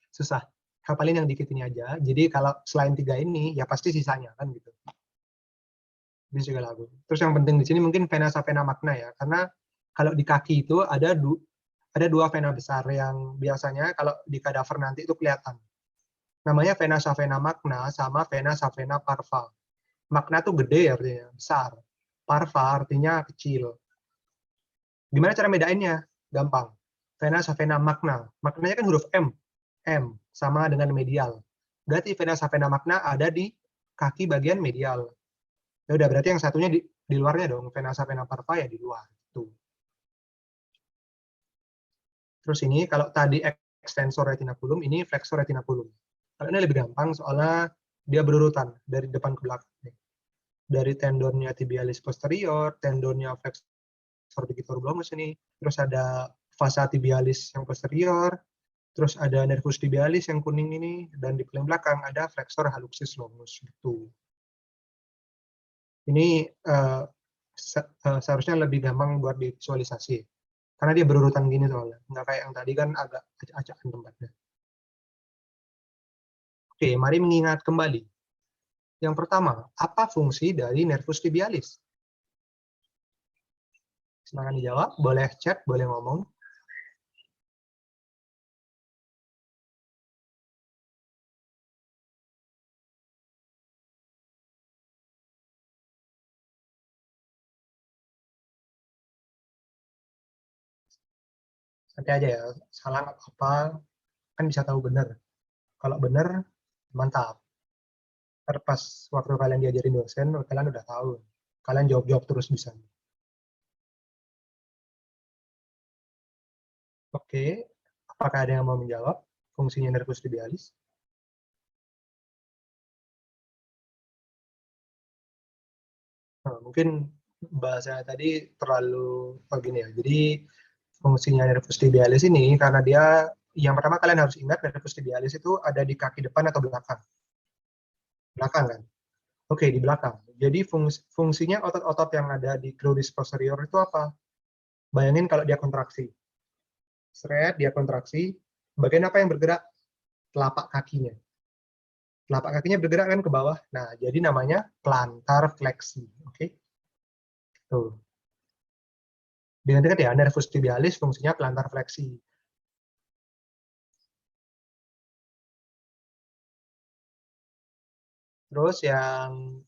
Susah. Hafalin yang dikit ini aja. Jadi kalau selain 3 ini ya pasti sisanya kan gitu. Ini juga lagu. Terus yang penting di sini mungkin vena saphenna magna ya, karena kalau di kaki itu ada 2 vena besar yang biasanya kalau di kadaver nanti itu kelihatan. Namanya vena saphenna magna sama vena saphenna parva. Magna tuh gede artinya, besar. Parva artinya kecil. Gimana cara bedainnya? Gampang. Vena saphenna magna. Maknanya kan huruf M. M sama dengan medial. Berarti vena saphenna magna ada di kaki bagian medial. Ya udah, berarti yang satunya di luarnya dong, vena saphenna parva ya di luar. Tuh. Terus ini kalau tadi extensor retinaculum, ini flexor retinaculum. Kalau ini lebih gampang soalnya dia berurutan dari depan ke belakang. Dari tendonnya tibialis posterior, tendonnya flexor digitorum longus ini, terus ada fossa tibialis yang posterior, terus ada nervus tibialis yang kuning ini, dan di paling belakang ada flexor hallucis longus gitu. Ini seharusnya lebih gampang buat divisualisasi. Karena dia berurutan gini soalnya. Nggak kayak yang tadi kan agak acak-acakan tempatnya. Oke, mari mengingat kembali. Yang pertama, apa fungsi dari nervus tibialis? Silakan dijawab, boleh chat, boleh ngomong. Santai aja ya, salah nggak apa-apa, kan bisa tahu benar. Kalau benar, mantap. Ntar pas waktu kalian diajarin dosen, kalian udah tahu. Kalian jawab-jawab terus bisa. Oke, apakah ada yang mau menjawab fungsinya nervus tibialis? Nah, mungkin bahasa tadi terlalu begini ya. Jadi fungsinya nervus tibialis ini karena dia yang pertama kalian harus ingat nervus tibialis itu ada di kaki depan atau belakang? Belakang kan? Oke, di belakang. Jadi fungsinya otot-otot yang ada di cruris posterior itu apa? Bayangin kalau dia kontraksi. Seret, dia kontraksi. Bagian apa yang bergerak? Telapak kakinya. Telapak kakinya bergerak kan ke bawah. Nah, jadi namanya plantar fleksi. Oke. Tuh. Dengan dekat ya, nervus tibialis fungsinya plantar fleksi. Terus yang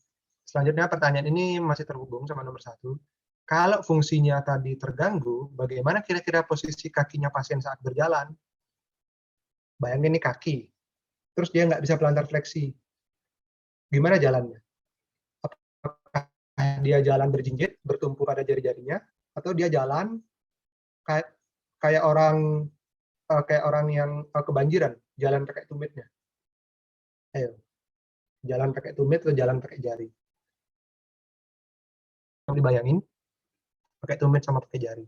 selanjutnya pertanyaan ini masih terhubung sama nomor 1. Kalau fungsinya tadi terganggu, bagaimana kira-kira posisi kakinya pasien saat berjalan? Bayangin nih kaki, terus dia nggak bisa plantar fleksi. Gimana jalannya? Apakah dia jalan berjinjit, bertumpu pada jari-jarinya, atau dia jalan kayak kayak orang yang kebanjiran, jalan pakai tumitnya? Ayo, jalan pakai tumit atau jalan pakai jari? Yang dibayangin, pakai tumit sama pakai jari.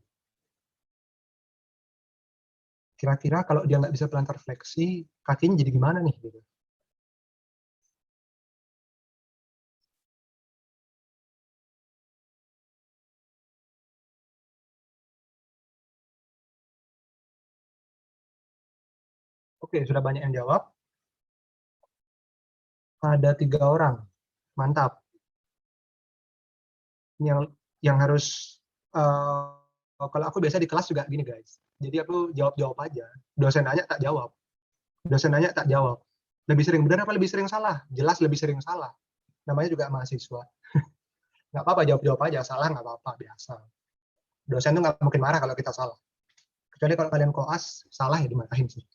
Kira-kira kalau dia nggak bisa plantar fleksi, kakinya jadi gimana nih? Gitu. Oke, sudah banyak yang jawab. Ada 3 orang. Mantap. Yang harus kalau aku biasa di kelas juga gini guys. Jadi aku jawab aja. Dosen nanya tak jawab. Dosen nanya tak jawab. Lebih sering benar apa lebih sering salah? Jelas lebih sering salah. Namanya juga mahasiswa. Nggak apa-apa jawab aja. Salah nggak apa-apa, biasa. Dosen tuh nggak mungkin marah kalau kita salah. Kecuali kalau kalian koas, salah ya dimarahin sih.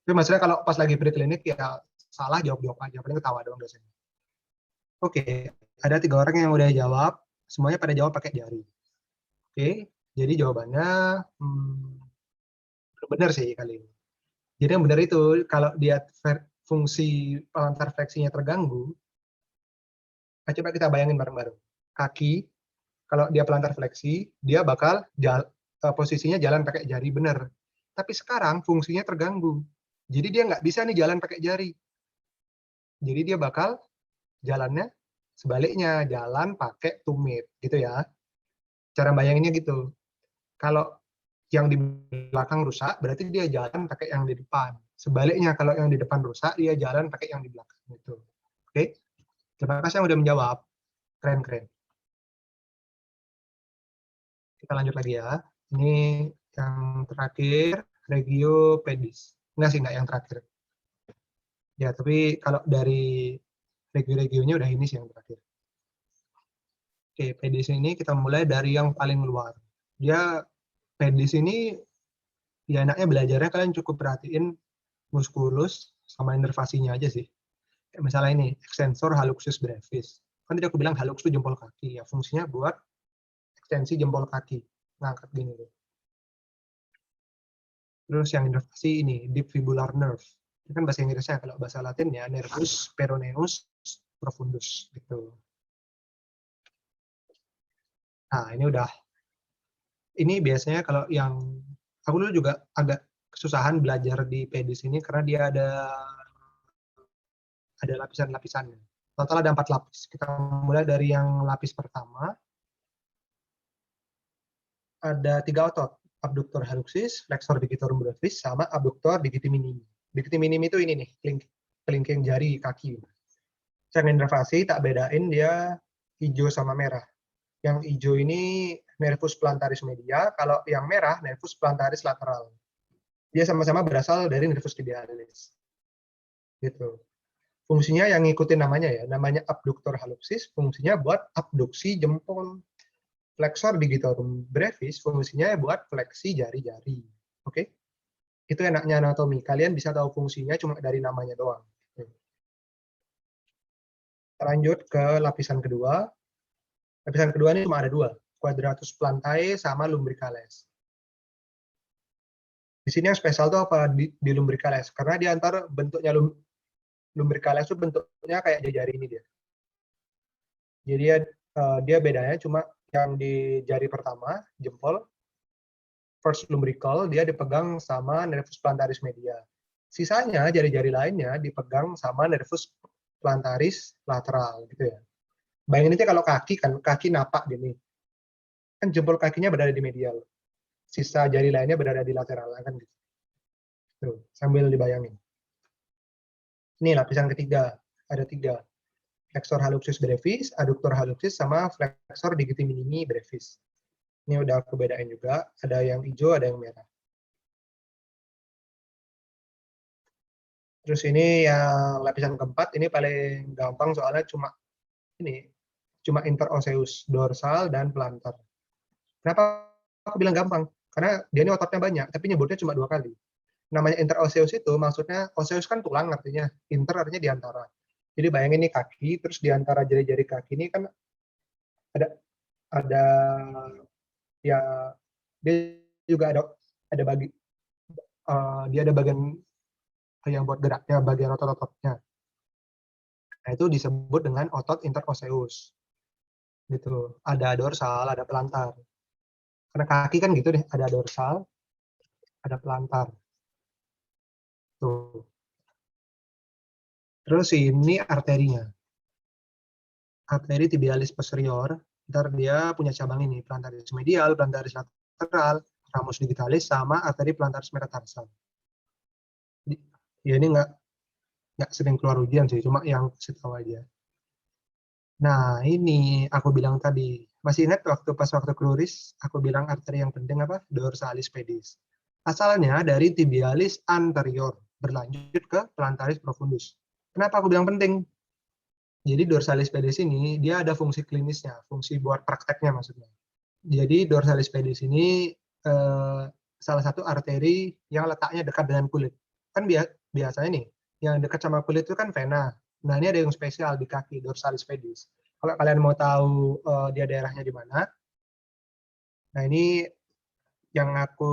Tapi maksudnya kalau pas lagi preklinik ya salah jawab aja. Paling ketawa doang dosennya. Oke, ada 3 orang yang udah jawab. Semuanya pada jawab pakai jari. Oke, Jadi jawabannya benar sih kali ini. Jadi yang benar itu kalau dia fungsi pelantar fleksinya terganggu, coba kita bayangin bareng-bareng. Kaki, kalau dia pelantar fleksi, dia bakal posisinya jalan pakai jari benar. Tapi sekarang fungsinya terganggu. Jadi dia nggak bisa nih jalan pakai jari. Jadi dia bakal jalannya sebaliknya, jalan pakai tumit, gitu ya. Cara bayanginnya gitu. Kalau yang di belakang rusak, berarti dia jalan pakai yang di depan. Sebaliknya, kalau yang di depan rusak, dia jalan pakai yang di belakang. Gitu. Oke? Terima kasih yang udah menjawab. Keren-keren. Kita lanjut lagi ya. Ini yang terakhir, regio pedis. Enggak sih, enggak yang terakhir. Ya, tapi kalau dari regio-regionya udah ini sih yang terakhir. Oke, pedis ini kita mulai dari yang paling luar. Dia pedis ini ya enaknya belajarnya kalian cukup perhatiin muskulus sama inervasinya aja sih. Kayak misalnya ini, extensor halluxus brevis. Kan tadi aku bilang hallux itu jempol kaki. Ya, fungsinya buat ekstensi jempol kaki. Ngangkat gini. Terus yang inervasi ini, deep fibular nerve. Ini kan bahasa Inggrisnya, kalau bahasa Latinnya nervus peroneus profundus. Gitu. Nah, ini udah. Ini biasanya kalau yang, aku dulu juga agak kesusahan belajar di pedis ini karena dia ada lapisan-lapisannya. Total ada 4 lapis. Kita mulai dari yang lapis pertama. Ada 3 otot. Abductor hallucis, flexor digitorum brevis, sama abductor digiti minimi. Digiti minimi itu ini nih, kelingking jari kaki. Cara inervasi tak bedain dia hijau sama merah. Yang hijau ini nervus plantaris media, kalau yang merah nervus plantaris lateral. Dia sama-sama berasal dari nervus tibialis. Gitu. Fungsinya yang ngikutin namanya ya, namanya abductor hallucis, fungsinya buat abduksi jempol. Flexor digitorum brevis fungsinya buat fleksi jari-jari. Oke? Itu enaknya anatomi. Kalian bisa tahu fungsinya cuma dari namanya doang. Lanjut ke lapisan kedua. Lapisan kedua ini cuma ada 2, quadratus plantae sama lumbricales. Di sini yang spesial tuh apa di lumbricales? Karena di antara bentuknya lumbricales itu bentuknya kayak jari ini dia. Jadi dia bedanya cuma yang di jari pertama, jempol, first lumbrical, dia dipegang sama nervus plantaris media. Sisanya, jari-jari lainnya dipegang sama nervus plantaris lateral, gitu ya. Bayangin aja kalau kaki, kan kaki napak gini. Kan jempol kakinya berada di medial. Sisa jari lainnya berada di lateral, kan gitu. Tuh, sambil dibayangin. Ini lapisan ketiga, ada 3. Flexor hallucis brevis, adductor hallucis, sama flexor digiti minimi brevis. Ini udah aku bedain juga, ada yang hijau, ada yang merah. Terus ini yang lapisan keempat, ini paling gampang soalnya cuma interosseus, dorsal, dan plantar. Kenapa aku bilang gampang? Karena dia ini ototnya banyak, tapi nyebutnya cuma 2 kali. Namanya interosseus itu maksudnya, osseus kan tulang artinya, inter artinya diantara. Jadi bayangin nih kaki, terus diantara jari-jari kaki ini kan ada ya dia juga ada dia ada bagian yang buat geraknya, bagian otot-ototnya. Nah, itu disebut dengan otot interosseus. Gitu. Ada dorsal, ada plantar. Karena kaki kan gitu deh, ada dorsal, ada plantar. Tuh. Terus ini arterinya. Arteri tibialis posterior, ntar dia punya cabang ini, plantaris medial, plantaris lateral, ramus digitalis, sama arteri plantaris metatarsal. Ya ini nggak sering keluar ujian sih, cuma yang setahu aja. Nah, ini aku bilang tadi. Masih ingat waktu kluris, aku bilang arteri yang penting apa? Dorsalis pedis. Asalnya dari tibialis anterior, berlanjut ke plantaris profundus. Kenapa aku bilang penting? Jadi dorsalis pedis ini, dia ada fungsi klinisnya, fungsi buat prakteknya maksudnya. Jadi dorsalis pedis ini salah satu arteri yang letaknya dekat dengan kulit. Kan biasanya nih, yang dekat sama kulit itu kan vena. Nah, ini ada yang spesial di kaki, dorsalis pedis. Kalau kalian mau tahu dia daerahnya di mana, nah ini yang aku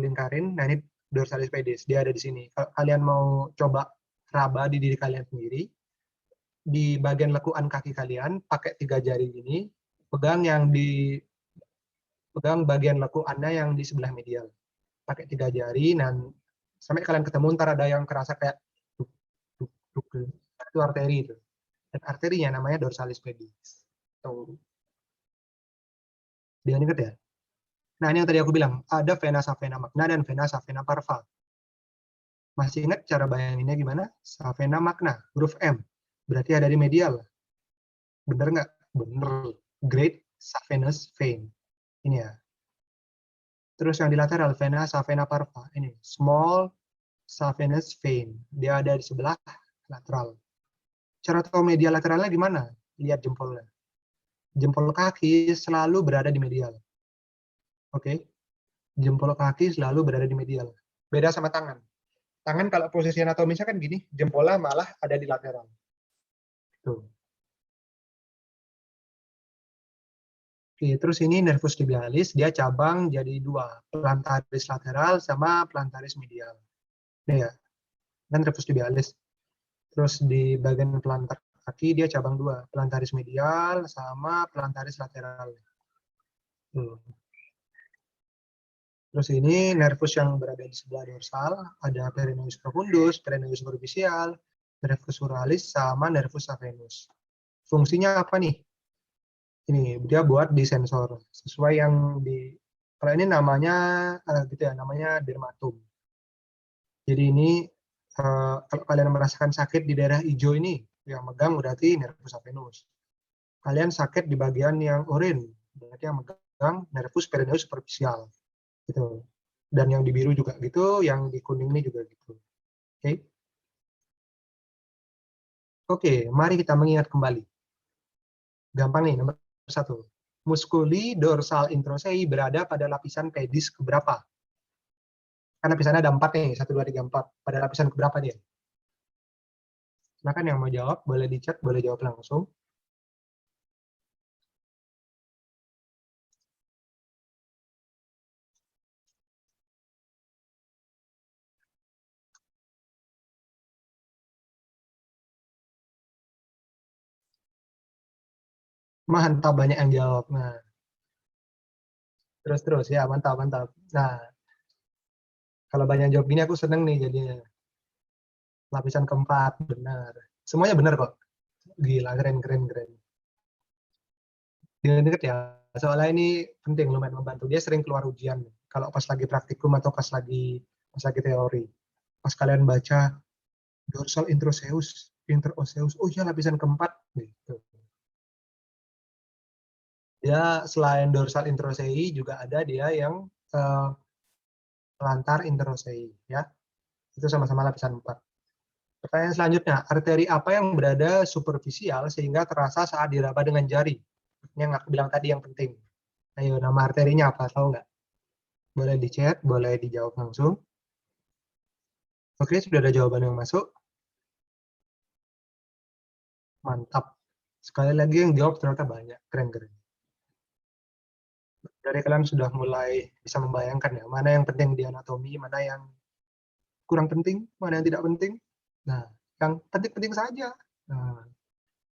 lingkarin, nah ini dorsalis pedis, dia ada di sini. Kalau kalian mau coba raba di diri kalian sendiri, di bagian lekukan kaki kalian, pakai 3 jari ini, pegang bagian lekukannya yang di sebelah medial. Pakai 3 jari, dan sampai kalian ketemu, ntar ada yang kerasa kayak duk, duk, duk, itu arteri itu. Dan arterinya namanya dorsalis pedis. Tuh. Dia ingat ya? Nah, ini yang tadi aku bilang, ada vena savena magna dan vena savena parva. Masih ingat cara bayanginnya gimana? Savena magna, huruf M. Berarti ada di medial. Bener nggak? Bener. Great saveinous vein. Ini ya. Terus yang di lateral, vena savena parva. Ini, small saveinous vein. Dia ada di sebelah lateral. Cara tahu medial lateralnya gimana? Lihat jempolnya. Jempol kaki selalu berada di medial. Oke? Jempol kaki selalu berada di medial. Beda sama tangan. Tangan kalau posisi anatomisnya kan gini, jempolnya malah ada di lateral. Tuh. Oke, terus ini nervus tibialis, dia cabang jadi 2, plantaris lateral sama plantaris medial. Ini ya, kan nervus tibialis. Terus di bagian plantar kaki dia cabang 2, plantaris medial sama plantaris lateral. Terus ini nervus yang berada di sebelah dorsal, ada perennius profundus, perennius superficial, nervus suralis, sama nervus saveinus. Fungsinya apa nih? Ini dia buat di sensor, sesuai yang di, kalau ini namanya gitu ya, namanya dermatum. Jadi ini kalau kalian merasakan sakit di daerah hijau ini, yang megang berarti nervus saveinus. Kalian sakit di bagian yang oranye, berarti yang megang nervus perennius superficial. Gitu. Dan yang di biru juga gitu, yang di kuning ini juga gitu. Oke. Oke, mari kita mengingat kembali. Gampang nih, nomor 1. Musculi dorsal introsei berada pada lapisan pedis keberapa? Kan lapisannya ada 4 nih, 1, 2, 3, 4. Pada lapisan keberapa dia? Silakan yang mau jawab, boleh di chat, boleh jawab langsung. Mantap, banyak yang jawab. Nah, terus ya, mantap. Nah, kalau banyak yang jawab gini aku seneng nih jadinya. Lapisan keempat, benar. Semuanya benar kok. Gila, keren. Deket ya, soalnya ini penting, lumayan membantu. Dia sering keluar ujian kalau pas lagi praktikum atau pas lagi teori. Pas kalian baca dorsal introseus, interoseus, oh iya lapisan keempat gitu. Dia selain dorsal introsei juga ada dia yang plantar introsei ya. Itu sama-sama lapisan 4. Pertanyaan selanjutnya, arteri apa yang berada superficial sehingga terasa saat diraba dengan jari? Ini yang aku bilang tadi yang penting. Ayo, nama arterinya apa? Tahu nggak? Boleh di chat, boleh dijawab langsung. Oke, sudah ada jawaban yang masuk. Mantap. Sekali lagi yang jawab ternyata banyak. Keren. Dari kalian sudah mulai bisa membayangkan ya, mana yang penting di anatomi, mana yang kurang penting, mana yang tidak penting. Nah, yang penting-penting saja. Nah,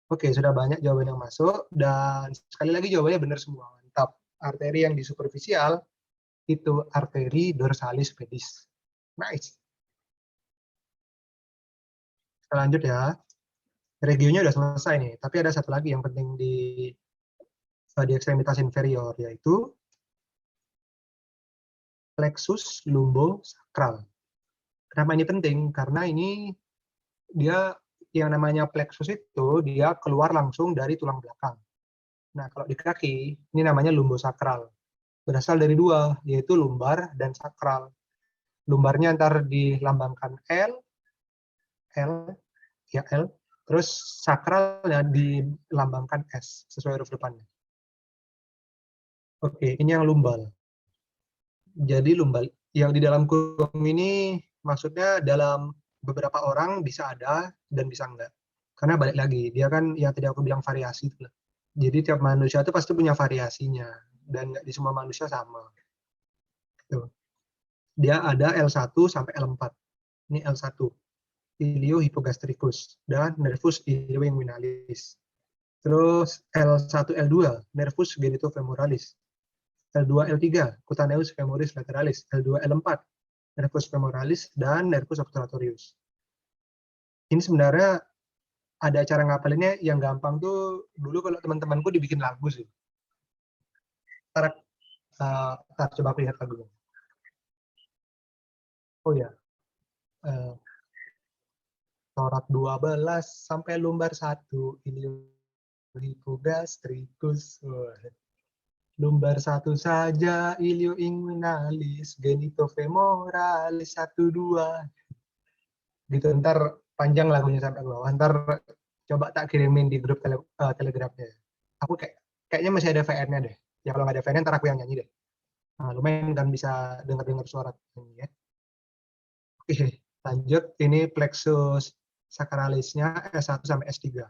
oke, sudah banyak jawaban yang masuk, dan sekali lagi jawabannya benar semua. Mantap. Arteri yang di superficial itu arteri dorsalis pedis. Nice. Kita lanjut ya. Regionya udah selesai nih, tapi ada satu lagi yang penting di ekstremitas inferior, yaitu plexus lumbosacral. Kenapa ini penting? Karena ini dia yang namanya plexus itu dia keluar langsung dari tulang belakang. Nah, kalau di kaki ini namanya lumbosacral. Berasal dari 2, yaitu lumbar dan sakral. Lumbarnya ntar dilambangkan L, terus sakralnya dilambangkan S sesuai huruf depannya. Oke, ini yang lumbal. Jadi lumbal yang di dalam kurung ini maksudnya dalam beberapa orang bisa ada dan bisa enggak. Karena balik lagi, dia kan yang tadi aku bilang variasi itu. Jadi tiap manusia itu pasti punya variasinya dan nggak di semua manusia sama. Tuh. Dia ada L1 sampai L4. Ini L1, iliohypogastricus, dan nervus ilioinguinalis. Terus L1, L2, nervus genitofemoralis. L2, L3, cutaneus femoris lateralis. L2, L4, nervus femoralis, dan nervus obturatorius. Ini sebenarnya ada cara ngapalinnya yang gampang tuh, dulu kalau teman-temanku dibikin lagu sih. Ntar coba aku lihat lagunya. Oh ya, torak 12 sampai lumbar 1, iliohypogastricus. Lumbar 1 saja, ilioinguinalis, genitofemoralis 1, 2. Gitu, ntar panjang lagunya sampai ke bawah. Ntar coba tak kirimin di grup telegramnya. Aku kayaknya masih ada VR-nya deh. Ya kalau nggak ada VR-nya ntar aku yang nyanyi deh. Nah, lumayan kan bisa dengar-dengar suara nyanyi ya. Oke, lanjut. Ini plexus sacralisnya S1 sampai S3.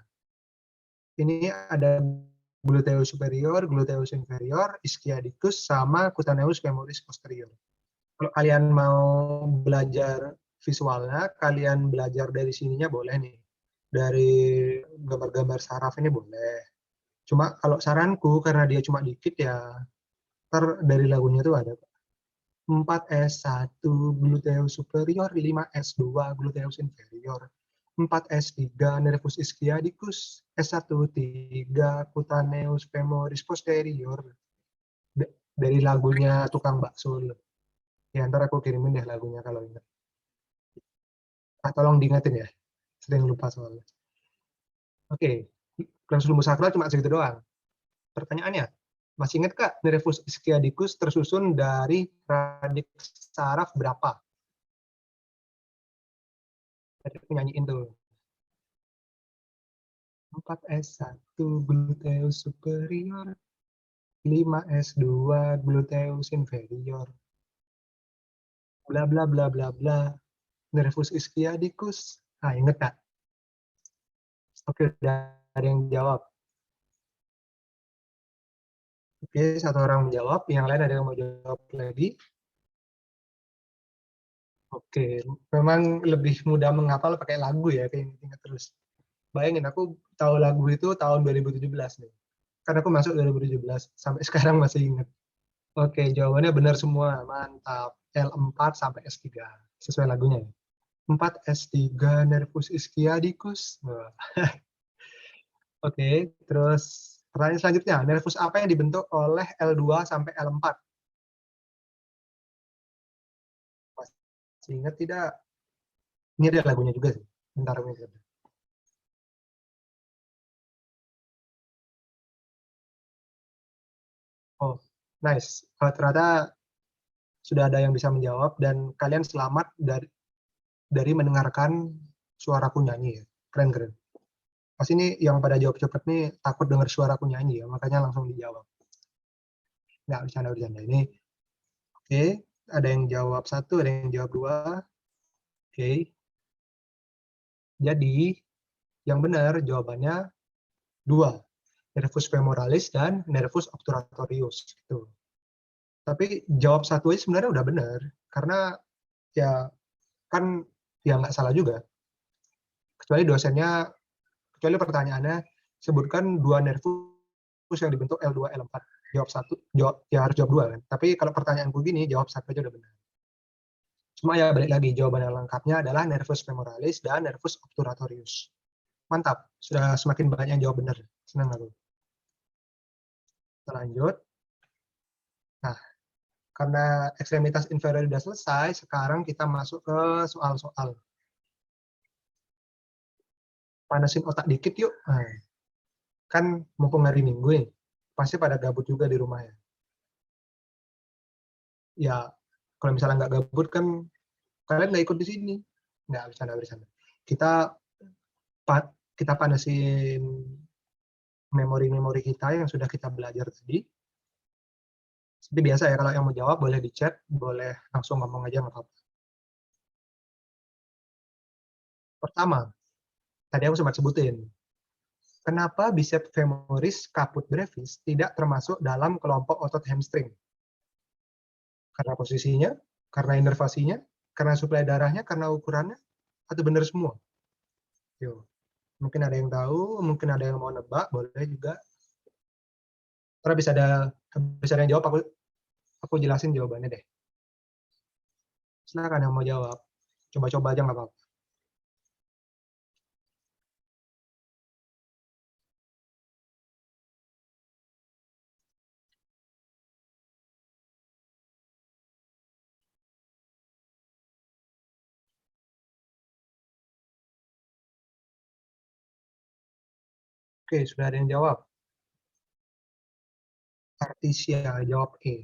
Ini ada gluteus superior, gluteus inferior, ischiadicus, sama cutaneus femoris posterior. Kalau kalian mau belajar visualnya, kalian belajar dari sininya boleh nih. Dari gambar-gambar saraf ini boleh. Cuma kalau saranku, karena dia cuma dikit ya, ntar dari lagunya tuh ada 4S1 gluteus superior, 5S2 gluteus inferior, 4S3 nervus ischiadicus, S1 3 cutaneus femoris posterior. Dari lagunya tukang bakso. Ya ntar aku kirimin deh lagunya kalau ingat. Tolong diingetin ya, sering lupa soalnya. Oke, plexus lumbus sakral cuma segitu doang. Pertanyaannya, masih ingat Kak, nervus ischiadicus tersusun dari radik saraf berapa? Tadi aku nyanyiin tuh. 4S1 gluteus superior, 5S2 gluteus inferior. Bla bla bla bla bla. Nervus ischiadicus. Ah, inget Kak? Oke, udah ada yang jawab. Oke, satu orang menjawab, yang lain ada yang mau jawab lagi. Oke, memang lebih mudah menghafal pakai lagu ya, kayak ingat terus. Bayangin, aku tahu lagu itu tahun 2017 nih. Karena aku masuk 2017, sampai sekarang masih ingat. Oke, jawabannya benar semua, mantap. L4 sampai S3, sesuai lagunya. 4 S3 nervus ischiadicus. Oke, terus pertanyaan selanjutnya, nervus apa yang dibentuk oleh L2 sampai L4? Masih ingat tidak? Ini ada lagunya juga sih. Bentar, bentar. Oh, nice. Ternyata sudah ada yang bisa menjawab dan kalian selamat dari mendengarkan suaraku nyanyi ya. Keren-keren. Pas ini yang pada jawab cepet nih takut dengar suaraku nyanyi ya, makanya langsung dijawab. Nggak, bercanda. Ini oke, ada yang jawab 1, ada yang jawab 2. Oke. Jadi, yang benar jawabannya 2. Nervus femoralis dan nervus obturatorius. Gitu. Tapi jawab 1 aja sebenarnya udah benar, karena ya kan ya nggak salah juga. Kecuali pertanyaannya sebutkan 2 nervus yang dibentuk L2, L4. Jawab 1, ya harus jawab 2 kan. Tapi kalau pertanyaan begini, jawab 1 aja udah benar. Cuma ya balik lagi, jawaban yang lengkapnya adalah nervus femoralis dan nervus obturatorius. Mantap, sudah semakin banyak yang jawab benar. Senang aku. Kita lanjut. Nah, karena ekstremitas inferior sudah selesai, sekarang kita masuk ke soal-soal. Panasin otak dikit yuk. Nah, kan mumpung hari Minggu nih, pasti pada gabut juga di rumah ya. Ya, kalau misalnya nggak gabut kan kalian nggak ikut di sini. Nggak, bercanda. Kita panasin memori-memori kita yang sudah kita belajar tadi. Seperti biasa ya, kalau yang mau jawab boleh di chat, boleh langsung ngomong aja nggak apa-apa. Pertama, tadi aku sempat sebutin, kenapa biceps femoris caput brevis tidak termasuk dalam kelompok otot hamstring? Karena posisinya, karena inervasinya, karena suplai darahnya, karena ukurannya, atau benar semua? Yo, mungkin ada yang tahu, mungkin ada yang mau nebak, boleh juga. Karena bisa ada yang jawab, aku jelasin jawabannya deh. Silakan yang mau jawab. Coba-coba aja nggak apa-apa. Oke, sudah ada yang jawab. Artisia jawab E.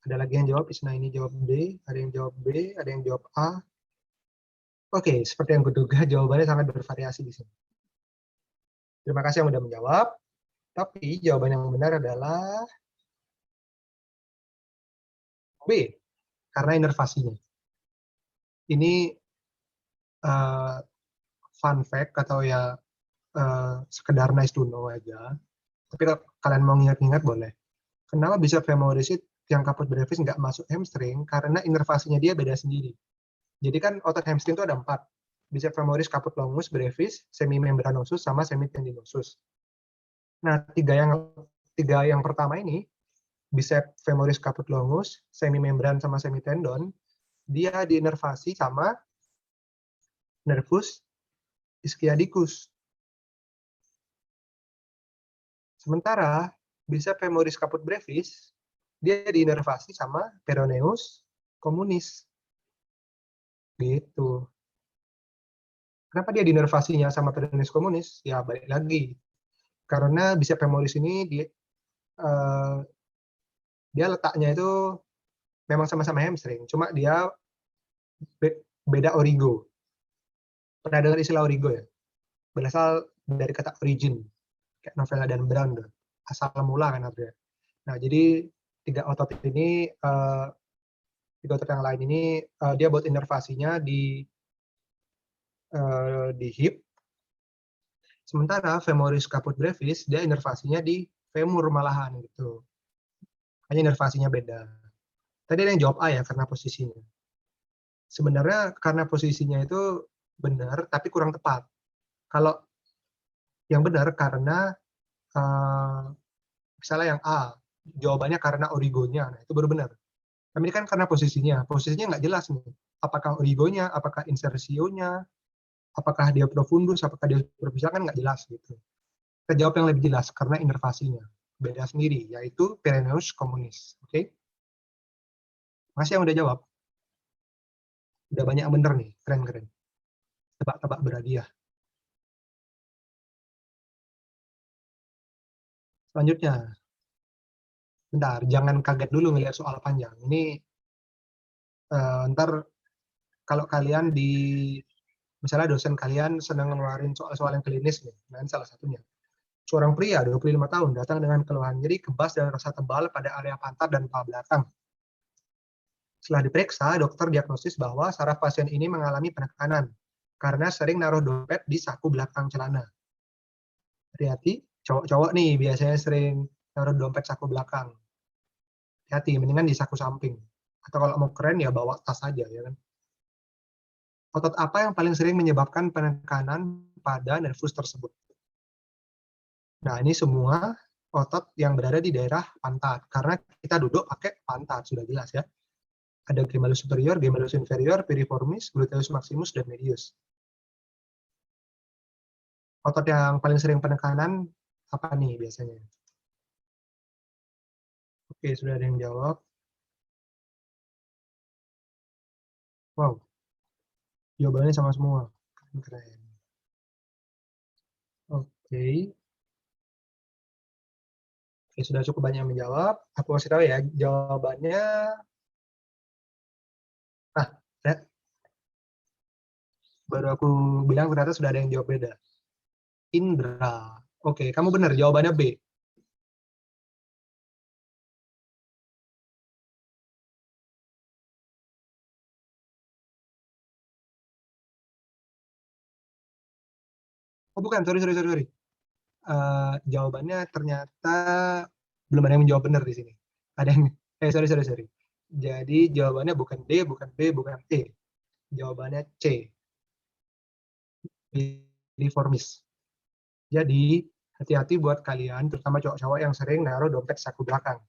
Ada lagi yang jawab, Isna ini jawab B, ada yang jawab B, ada yang jawab A. Oke, seperti yang kuduga, jawabannya sangat bervariasi di sini. Terima kasih yang sudah menjawab. Tapi jawaban yang benar adalah B, karena inervasinya. Ini fun fact atau ya sekedar nice to know aja. Tapi kalau kalian mau ingat-ingat boleh. Kenapa bisa femoris yang kaput brevis nggak masuk hamstring? Karena inervasinya dia beda sendiri. Jadi kan otot hamstring itu ada 4. Bicep femoris, caput longus, brevis, semimembranosus, sama semitendinosus. Nah, tiga yang pertama ini, bicep femoris, caput longus, semimembran, sama semitendon, dia diinervasi sama nervus ischiadicus. Sementara bicep femoris, caput brevis, dia diinervasi sama peroneus communis. Gitu. Kenapa dia diinervasinya sama peroneus communis? Ya, balik lagi. Karena bicep femoris ini dia letaknya itu memang sama-sama hamstring, cuma dia beda origo. Pernah dengar istilah origo ya? Berasal dari kata origin, kayak Novella dan Brown, asal mula kan artinya. Nah, jadi tiga otot yang lain ini dia buat inervasinya di hip. Sementara femoris caput brevis dia inervasinya di femur malahan gitu. Hanya inervasinya beda. Tadi ada yang jawab A ya karena posisinya. Sebenarnya karena posisinya itu benar tapi kurang tepat. Kalau yang benar karena misalnya yang A, jawabannya karena origonya, nah itu baru benar. Tapi ini kan karena posisinya nggak jelas nih. Apakah origonya, apakah insersionya, apakah dia profundus, apakah dia superficial, kan nggak jelas gitu. Kita jawab yang lebih jelas karena inervasinya beda sendiri, yaitu peroneus communis. Oke? Masih yang udah jawab? Udah banyak yang bener nih, keren-keren. Tebak-tebak berhadiah. Selanjutnya, bentar, jangan kaget dulu ngelihat soal panjang. Ini ntar kalau kalian misalnya dosen kalian senang ngeluarin soal-soal yang klinis nih, nah salah satunya. Seorang pria 25 tahun datang dengan keluhan nyeri, kebas, dan rasa tebal pada area pantat dan paha belakang. Setelah diperiksa, dokter diagnosis bahwa saraf pasien ini mengalami penekanan karena sering naruh dompet di saku belakang celana. Hati-hati, cowok-cowok nih biasanya sering naruh dompet saku belakang. Hati-hati, mendingan di saku samping. Atau kalau mau keren ya bawa tas aja ya kan. Otot apa yang paling sering menyebabkan penekanan pada nervus tersebut? Nah, ini semua otot yang berada di daerah pantat. Karena kita duduk pakai pantat, sudah jelas ya. Ada gemellus superior, gemellus inferior, piriformis, gluteus maximus, dan medius. Otot yang paling sering penekanan apa nih biasanya? Oke, sudah ada yang jawab. Wow, jawabannya sama semua. Keren. Oke. Oke, sudah cukup banyak yang menjawab. Aku kasih tahu ya, jawabannya. Nah, baru aku bilang ternyata sudah ada yang jawab beda. Indra. Oke, kamu benar, jawabannya B. Oh bukan, sorry. Jawabannya ternyata belum ada yang menjawab benar di sini. Ada yang, sorry. Jadi jawabannya bukan D, bukan B, bukan E. Jawabannya C. Piriformis. Jadi hati-hati buat kalian, terutama cowok-cowok yang sering naruh dompet saku belakang.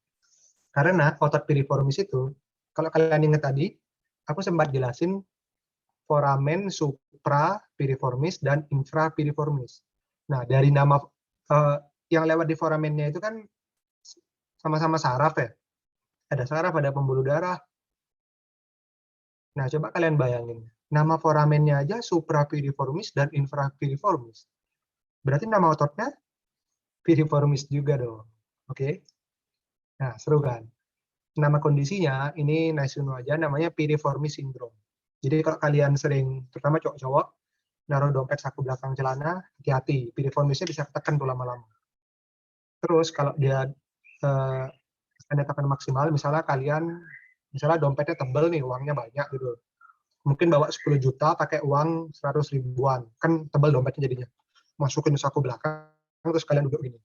Karena otot piriformis itu, kalau kalian ingat tadi, aku sempat jelasin foramen suprapiriformis dan infrapiriformis. Nah, dari nama yang lewat di foramennya itu kan sama-sama saraf ya. Ada saraf, ada pembuluh darah. Nah, coba kalian bayangin. Nama foramennya aja suprapiriformis dan infrapiriformis. Berarti nama ototnya piriformis juga dong. Oke? Nah, seru kan? Nama kondisinya, ini nice to know aja, namanya piriformis syndrome. Jadi kalau kalian sering, terutama cowok-cowok, naruh dompet saku belakang celana, hati-hati, piriformisnya bisa ketekan tuh lama-lama. Terus kalau dia tekan maksimal, misalnya dompetnya tebel nih, uangnya banyak gitu. Mungkin bawa 10 juta pakai uang 100 ribuan, kan tebel dompetnya jadinya. Masukin saku belakang, terus kalian duduk gini.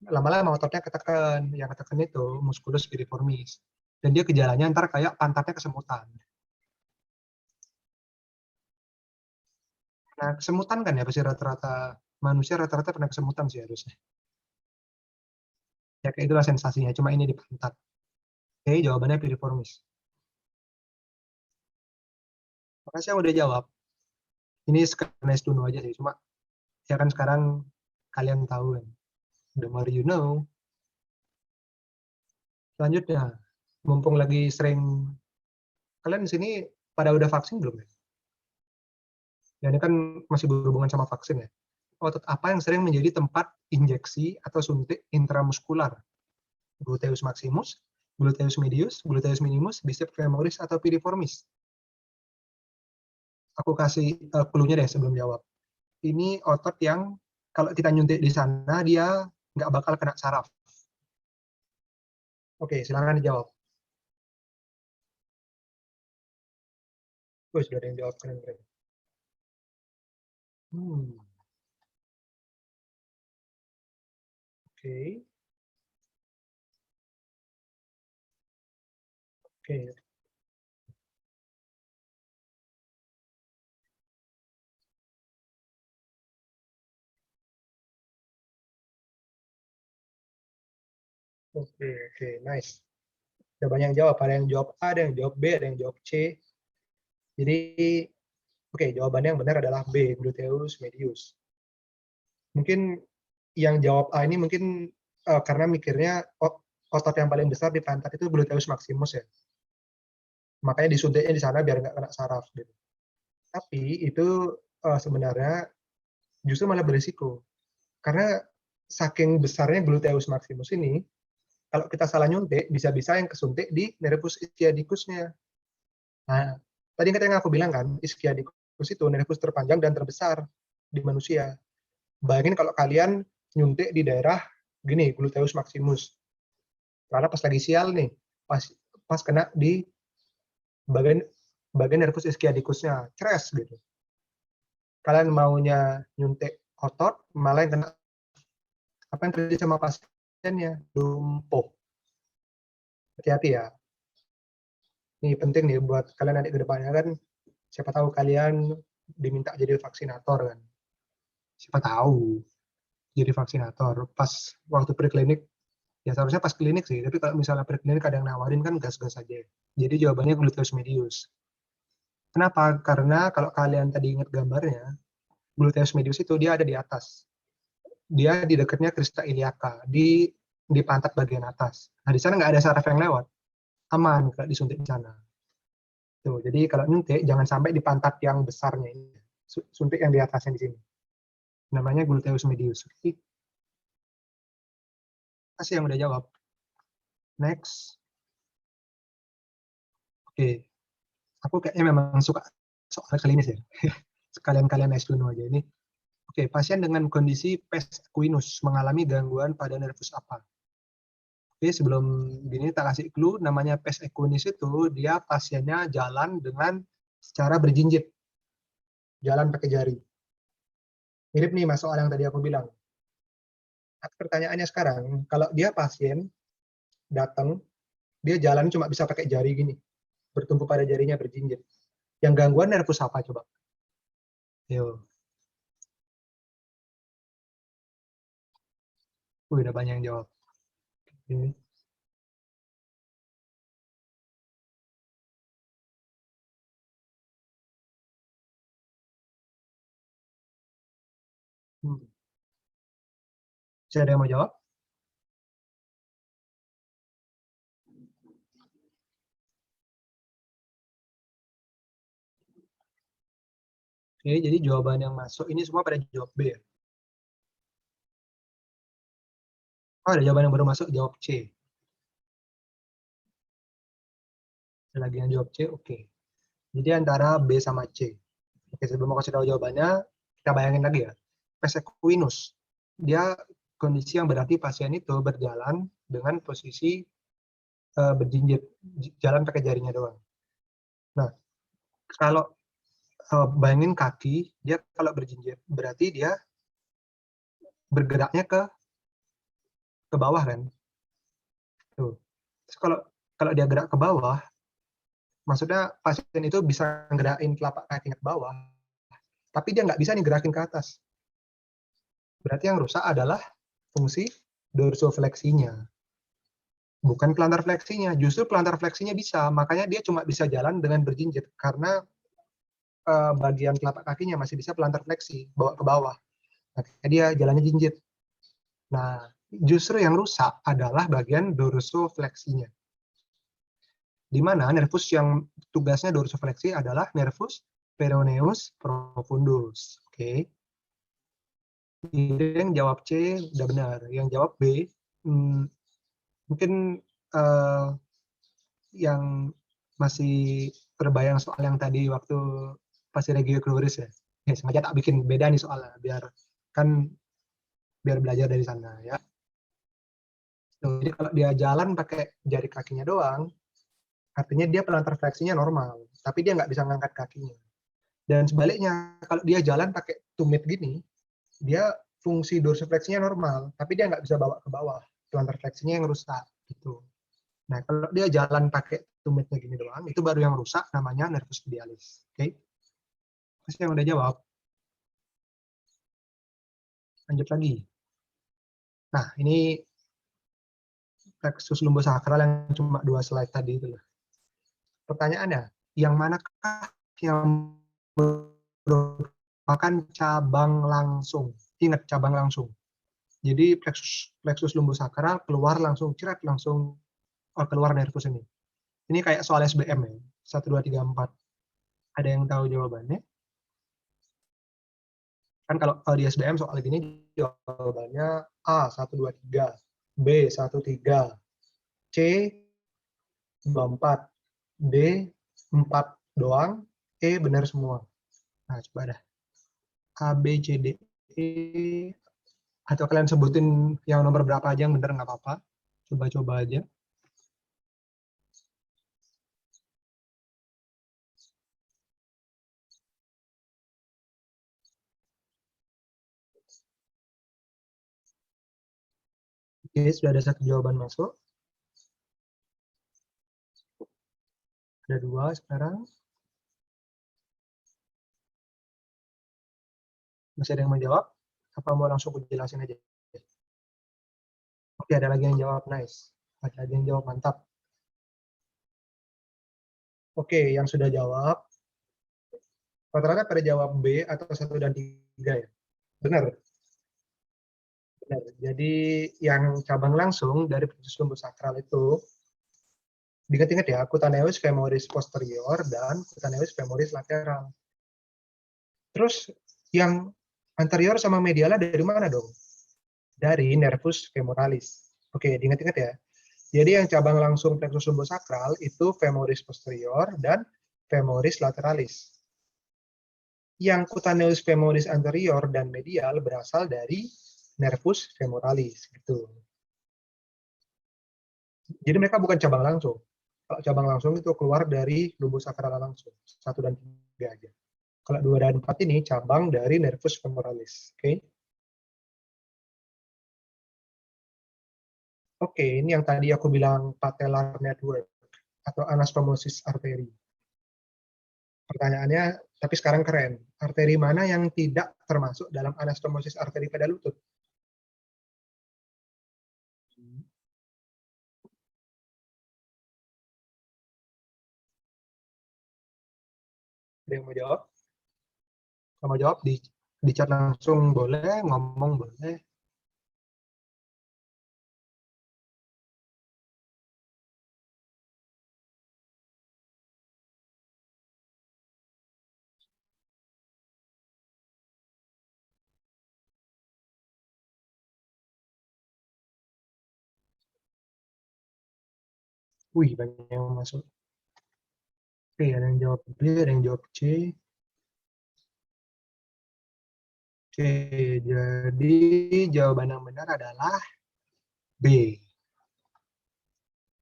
Lama-lama ototnya ketekan, yang ketekan itu musculus piriformis. Dan dia gejalanya ntar kayak pantatnya kesemutan. Nah, kesemutan kan ya, pasti rata-rata manusia rata-rata pernah kesemutan sih harusnya. Ya kayak itulah sensasinya, cuma ini di pantat. Oke, jawabannya piriformis. Makasih yang udah jawab. Ini sekedar dulu aja sih, cuma ya kan sekarang kalian tahu kan. The more you know. Selanjutnya, mumpung lagi sering, kalian di sini pada udah vaksin belum ya? Ya ini kan masih berhubungan sama vaksin ya. Otot apa yang sering menjadi tempat injeksi atau suntik intramuskular? Gluteus maximus, gluteus medius, gluteus minimus, biceps femoris, atau piriformis? Aku kasih clue-nya deh sebelum jawab. Ini otot yang kalau kita nyuntik di sana, dia nggak bakal kena saraf. Oke, silakan dijawab. Sudah ada yang jawab, keren-keren. Oke. Oke. Oke, nice. Ada banyak yang jawab, ada yang jawab A, ada yang jawab B, ada yang jawab C. Jadi, oke, jawabannya yang benar adalah B, gluteus medius. Mungkin yang jawab A ini mungkin karena mikirnya otot yang paling besar di pantat itu gluteus maximus ya. Makanya disuntiknya di sana biar nggak kena saraf. Gitu. Tapi itu sebenarnya justru malah berisiko. Karena saking besarnya gluteus maximus ini, kalau kita salah nyuntik, bisa-bisa yang kesuntik di nervus ischiadicusnya. Nah, tadi yang aku bilang kan, ischiadicus itu nervus terpanjang dan terbesar di manusia. Bayangin kalau kalian nyuntik di daerah gini, gluteus maximus. Karena pas lagi sial nih, pas kena di bagian nervus ischiadicusnya, crash gitu. Kalian maunya nyuntik otot, malah yang kena apa yang terjadi sama pasiennya, lumpuh. Hati-hati ya. Ini penting nih buat kalian nanti ke depannya kan, siapa tahu kalian diminta jadi vaksinator kan. Siapa tahu jadi vaksinator. Pas waktu preklinik, ya seharusnya pas klinik sih, tapi kalau misalnya preklinik ada yang nawarin kan gas-gas aja. Jadi jawabannya gluteus medius. Kenapa? Karena kalau kalian tadi ingat gambarnya, gluteus medius itu dia ada di atas. Dia di dekatnya crista iliaca, di pantat bagian atas. Nah, di sana nggak ada saraf yang lewat. Aman kalau disuntik di sana. Tuh, jadi kalau nyuntik jangan sampai di pantat yang besarnya ini. Suntik yang di atasnya di sini. Namanya gluteus medius. Oke. Kasih yang udah jawab. Next. Oke. Aku kayaknya memang suka soal klinis ya. Sekalian-kalian nice to know aja ini. Oke, pasien dengan kondisi pes equinus mengalami gangguan pada nervus apa? Oke, sebelum gini tak kasih clue, namanya pes equinus itu dia pasiennya jalan dengan secara berjinjit. Jalan pakai jari. Mirip nih mas soal yang tadi aku bilang. Pertanyaannya sekarang, kalau dia pasien datang dia jalan cuma bisa pakai jari gini, bertumpu pada jarinya berjinjit. Yang gangguan nervus apa coba? Yo. Udah banyak yang jawab. Oke. Saya ada yang mau jawab? Oke, jadi jawaban yang masuk ini semua pada jawab B ya. Oh, ada jawaban yang baru masuk, jawab C. Ada lagi yang jawab C, oke. Jadi antara B sama C. Oke, sebelum aku kasih tahu jawabannya, kita bayangin lagi ya. Pes equinus, dia kondisi yang berarti pasien itu berjalan dengan posisi berjinjit, jalan pakai jarinya doang. Nah, kalau bayangin kaki, dia kalau berjinjit, berarti dia bergeraknya ke bawah kan. Tuh. Terus kalau dia gerak ke bawah, maksudnya pasien itu bisa ngerakin telapak kakinya ke bawah, tapi dia nggak bisa nih gerakin ke atas. Berarti yang rusak adalah fungsi dorsofleksinya, bukan plantar fleksinya. Justru plantar fleksinya bisa, makanya dia cuma bisa jalan dengan berjinjit, karena bagian telapak kakinya masih bisa plantar fleksi, bawa ke bawah. Makanya dia jalannya jinjit. Nah, justru yang rusak adalah bagian dorsofleksinya. Di mana nervus yang tugasnya dorsofleksi adalah nervus peroneus profundus. Oke. Yang jawab C udah benar. Yang jawab B, mungkin yang masih terbayang soal yang tadi waktu pasti regio kloris ya. Sengaja tak bikin beda nih soalnya, biar belajar dari sana ya. Jadi kalau dia jalan pakai jari kakinya doang, artinya dia plantar fleksinya normal, tapi dia nggak bisa ngangkat kakinya. Dan sebaliknya, kalau dia jalan pakai tumit gini, dia fungsi dorsifleksinya normal, tapi dia nggak bisa bawa ke bawah, plantar fleksinya yang rusak. Gitu. Nah, kalau dia jalan pakai tumitnya gini doang, itu baru yang rusak, namanya nervus medialis. Oke? Pasti yang udah jawab. Lanjut lagi. Nah, ini plexus lumbus sakral yang cuma 2 slide tadi itu. Pertanyaannya, yang manakah yang merupakan cabang langsung? Ingat, cabang langsung. Jadi plexus lumbus sakral keluar langsung, cerat langsung keluar nervus ini. Ini kayak soal SBM ya, 1, 2, 3, 4. Ada yang tahu jawabannya? Kan kalau di SBM soal gini jawabannya A 1, 2, 3, B 1, 3, C 2, 4, D 4 doang, E benar semua. Nah, coba dah. A, B, C, D, E, atau kalian sebutin yang nomor berapa aja yang benar nggak apa-apa. Coba-coba aja. Oke, sudah ada 1 jawaban masuk. Ada 2 sekarang. Masih ada yang mau jawab? Apa mau langsung aku jelasin aja? Oke, ada lagi yang jawab. Nice. Ada lagi yang jawab. Mantap. Oke, yang sudah jawab, rata-rata pada jawab B atau 1 dan 3 ya? Benar. Benar. Jadi yang cabang langsung dari plexus lumbus sakral itu, diingat-ingat ya, cutaneus femoris posterior dan cutaneus femoris lateral. Terus yang anterior sama medialnya dari mana dong? Dari nervus femoralis. Oke, diingat-ingat ya. Jadi yang cabang langsung plexus lumbus sakral itu femoris posterior dan femoris lateralis. Yang cutaneus femoris anterior dan medial berasal dari nervus femoralis gitu. Jadi mereka bukan cabang langsung. Kalau cabang langsung itu keluar dari lumbus sakral langsung, 1 dan 3 aja. Kalau 2 dan 4 ini cabang dari nervus femoralis. Oke. Oke, ini yang tadi aku bilang patellar network atau anastomosis arteri. Pertanyaannya, tapi sekarang keren. Arteri mana yang tidak termasuk dalam anastomosis arteri pada lutut? Ada yang mau jawab? Kalau mau jawab di chat langsung boleh, ngomong boleh. Wih, banyak yang masuk. Oke, ada yang jawab B, ada yang jawab C. Oke, jadi jawaban yang benar adalah B.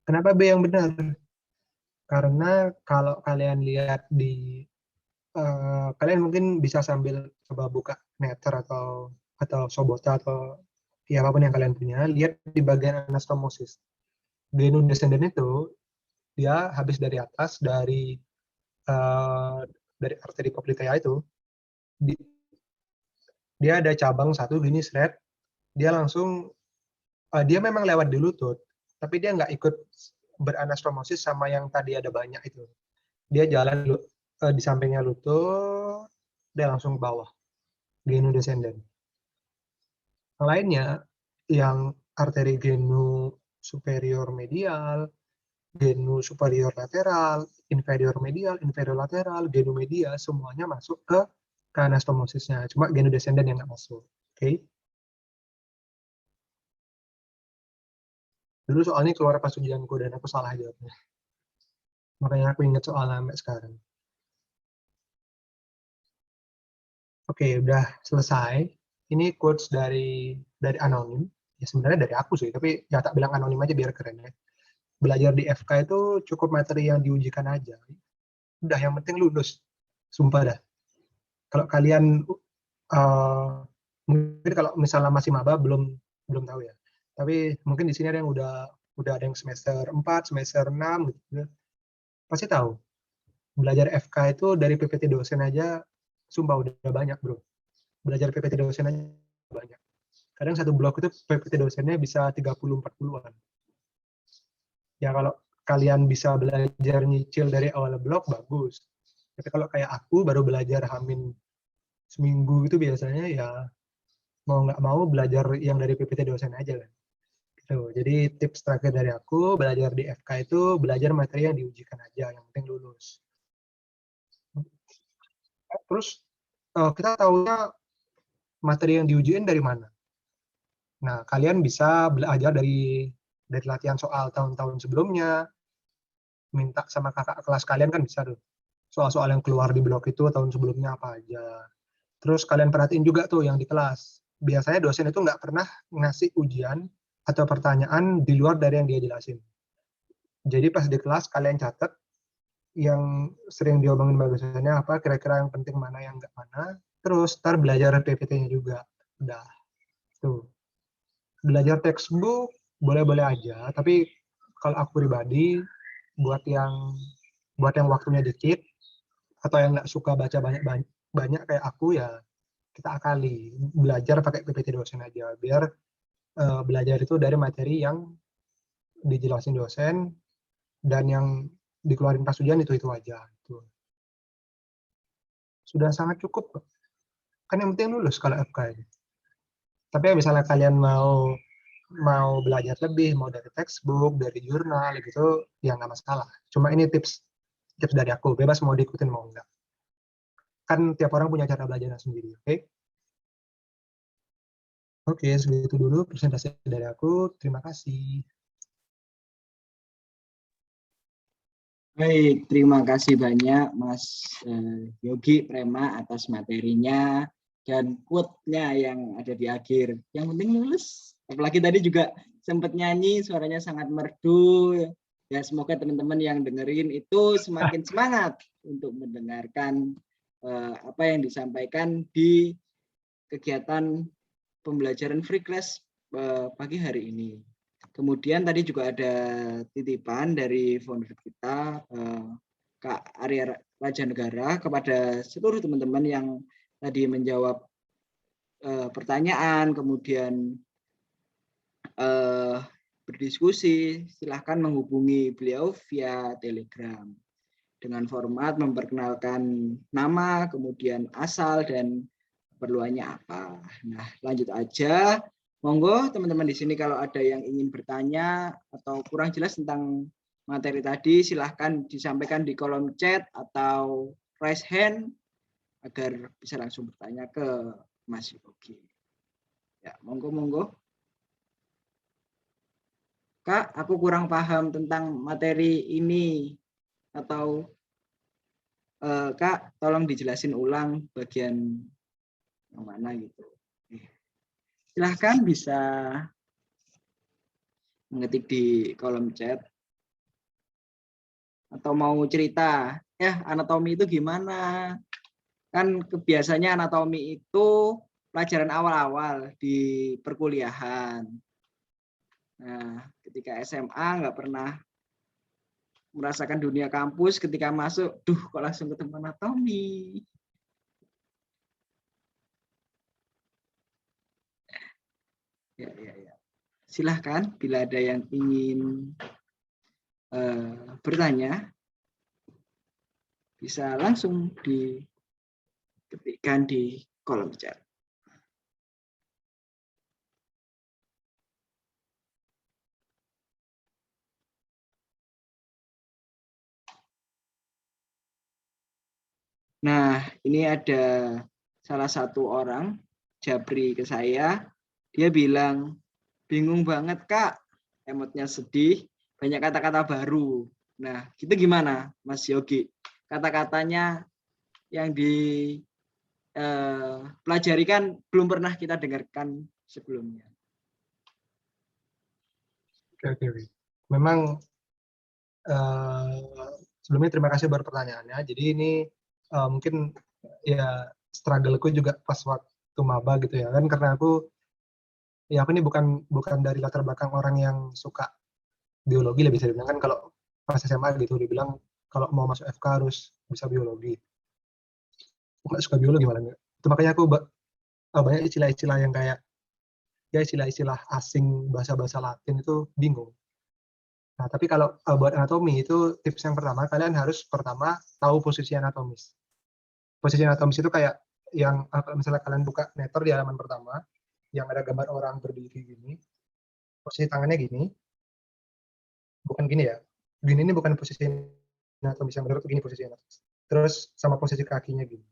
Kenapa B yang benar? Karena kalau kalian lihat kalian mungkin bisa sambil coba buka Netter atau Sobota atau ya apapun yang kalian punya, lihat di bagian anastomosis. Genu descendant itu dia habis dari atas dari arteri popliteal itu, dia ada cabang satu gini seret, dia langsung dia memang lewat di lutut, tapi dia nggak ikut beranastomosis sama yang tadi ada banyak itu. Dia jalan di sampingnya lutut, dia langsung ke bawah, genu descendant. Yang lainnya, yang arteri genu superior medial, genu superior lateral, inferior lateral, genu media, semuanya masuk ke anastomosisnya. Cuma genu descendant yang nggak masuk. Oke. Okay? Dulu soalnya keluar pas ujianku dan aku salah jawabnya. Makanya aku ingat soalnya sampai sekarang. Oke, udah selesai. Ini quotes dari anonim. Ya sebenarnya dari aku sih, tapi ya tak bilang anonim aja biar keren ya. Belajar di FK itu cukup materi yang diujikan aja. Udah, yang penting lulus. Sumpah dah. Kalau kalian mungkin kalau misalnya masih maba belum tahu ya. Tapi mungkin di sini ada yang udah ada yang semester 4, semester 6 gitu. Pasti tahu. Belajar FK itu dari PPT dosen aja sumpah udah banyak, Bro. Belajar PPT dosen aja banyak. Kadang satu blok itu PPT dosennya bisa 30-40-an. Ya kalau kalian bisa belajar nyicil dari awal blok, bagus. Tapi kalau kayak aku baru belajar hamin seminggu itu biasanya ya mau nggak mau belajar yang dari PPT dosen aja kan. Gitu. Jadi tips terakhir dari aku, belajar di FK itu belajar materi yang diujikan aja, yang penting lulus. Terus kita tahunya materi yang diujiin dari mana? Nah, kalian bisa belajar dari latihan soal tahun-tahun sebelumnya, minta sama kakak kelas kalian kan bisa tuh. Soal-soal yang keluar di blog itu tahun sebelumnya apa aja. Terus kalian perhatiin juga tuh yang di kelas. Biasanya dosen itu nggak pernah ngasih ujian atau pertanyaan di luar dari yang dia jelasin. Jadi pas di kelas kalian catat yang sering diomongin bagusannya apa, kira-kira yang penting mana, yang nggak mana. Terus ntar belajar PPT-nya juga. Udah. Tuh. Belajar textbook boleh-boleh aja, tapi kalau aku pribadi buat yang waktunya dikit atau yang nggak suka baca banyak kayak aku ya kita akali belajar pakai PPT dosen aja biar belajar itu dari materi yang dijelasin dosen dan yang dikeluarin pas ujian itu aja gitu. Sudah sangat cukup kan, yang penting lulus kalau FK ini. Tapi misalnya kalian mau belajar lebih, mau dari textbook, dari jurnal gitu, ya nggak masalah. Cuma ini tips dari aku, bebas mau diikutin mau enggak. Kan tiap orang punya cara belajarnya sendiri, oke? Oke, segitu dulu presentasi dari aku. Terima kasih. Baik, terima kasih banyak Mas Yogi Prema atas materinya dan quote-nya yang ada di akhir. Yang penting lulus. Apalagi tadi juga sempat nyanyi, suaranya sangat merdu. Ya, semoga teman-teman yang dengerin itu semakin semangat untuk mendengarkan apa yang disampaikan di kegiatan pembelajaran free class pagi hari ini. Kemudian tadi juga ada titipan dari founder kita, Kak Arya Rajanegara, kepada seluruh teman-teman yang tadi menjawab pertanyaan, kemudian berdiskusi. Silahkan menghubungi beliau via Telegram dengan format memperkenalkan nama, kemudian asal, dan keperluannya apa. Nah, lanjut aja. Monggo teman-teman di sini kalau ada yang ingin bertanya atau kurang jelas tentang materi tadi, silahkan disampaikan di kolom chat atau raise hand agar bisa langsung bertanya ke Mas Yogi. Ya, monggo. Kak, aku kurang paham tentang materi ini, atau Kak, tolong dijelasin ulang bagian yang mana gitu. Silahkan bisa mengetik di kolom chat. Atau mau cerita, ya anatomi itu gimana? Kan biasanya anatomi itu pelajaran awal-awal di perkuliahan. Nah, ketika SMA nggak pernah merasakan dunia kampus, ketika masuk, kok langsung ketemu anatomi. Ya. Silahkan bila ada yang ingin bertanya, bisa langsung diketikkan di kolom chat. Nah, ini ada salah satu orang, Japri ke saya, dia bilang, bingung banget Kak, emotnya sedih, banyak kata-kata baru. Nah, gitu gimana Mas Yogi? Kata-katanya yang dipelajari kan belum pernah kita dengarkan sebelumnya. Oke. Memang sebelumnya terima kasih buat pertanyaannya. Jadi ini mungkin ya struggle-ku juga pas waktu maba gitu ya kan, karena aku ini bukan dari latar belakang orang yang suka biologi lah bisa dibilang kan. Kalau pas SMA gitu dibilang kalau mau masuk FK harus bisa biologi. Aku nggak suka biologi malah. Itu makanya aku banyak istilah-istilah yang kayak ya istilah-istilah asing, bahasa-bahasa Latin itu bingung. Nah, tapi kalau buat anatomi itu tips yang pertama, kalian harus pertama tahu posisi anatomis. Posisi anatomis itu kayak yang misalnya kalian buka netter di halaman pertama, yang ada gambar orang berdiri gini, posisi tangannya gini, bukan gini ya. Gini ini bukan posisi anatomis, yang benar gini posisi anatomis. Terus sama posisi kakinya gini.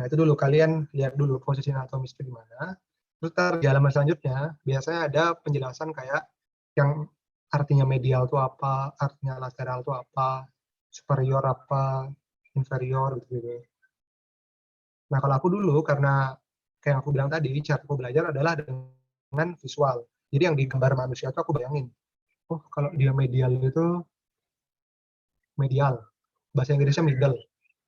Nah, itu dulu kalian lihat dulu posisi anatomis itu gimana. Terus di halaman selanjutnya biasanya ada penjelasan kayak yang artinya medial itu apa, artinya lateral itu apa, superior apa, inferior gitu. Nah, kalau aku dulu karena kayak aku bilang tadi, cara aku belajar adalah dengan visual. Jadi yang di gambar manusia itu aku bayangin, oh kalau dia medial itu medial, bahasa Inggrisnya middle,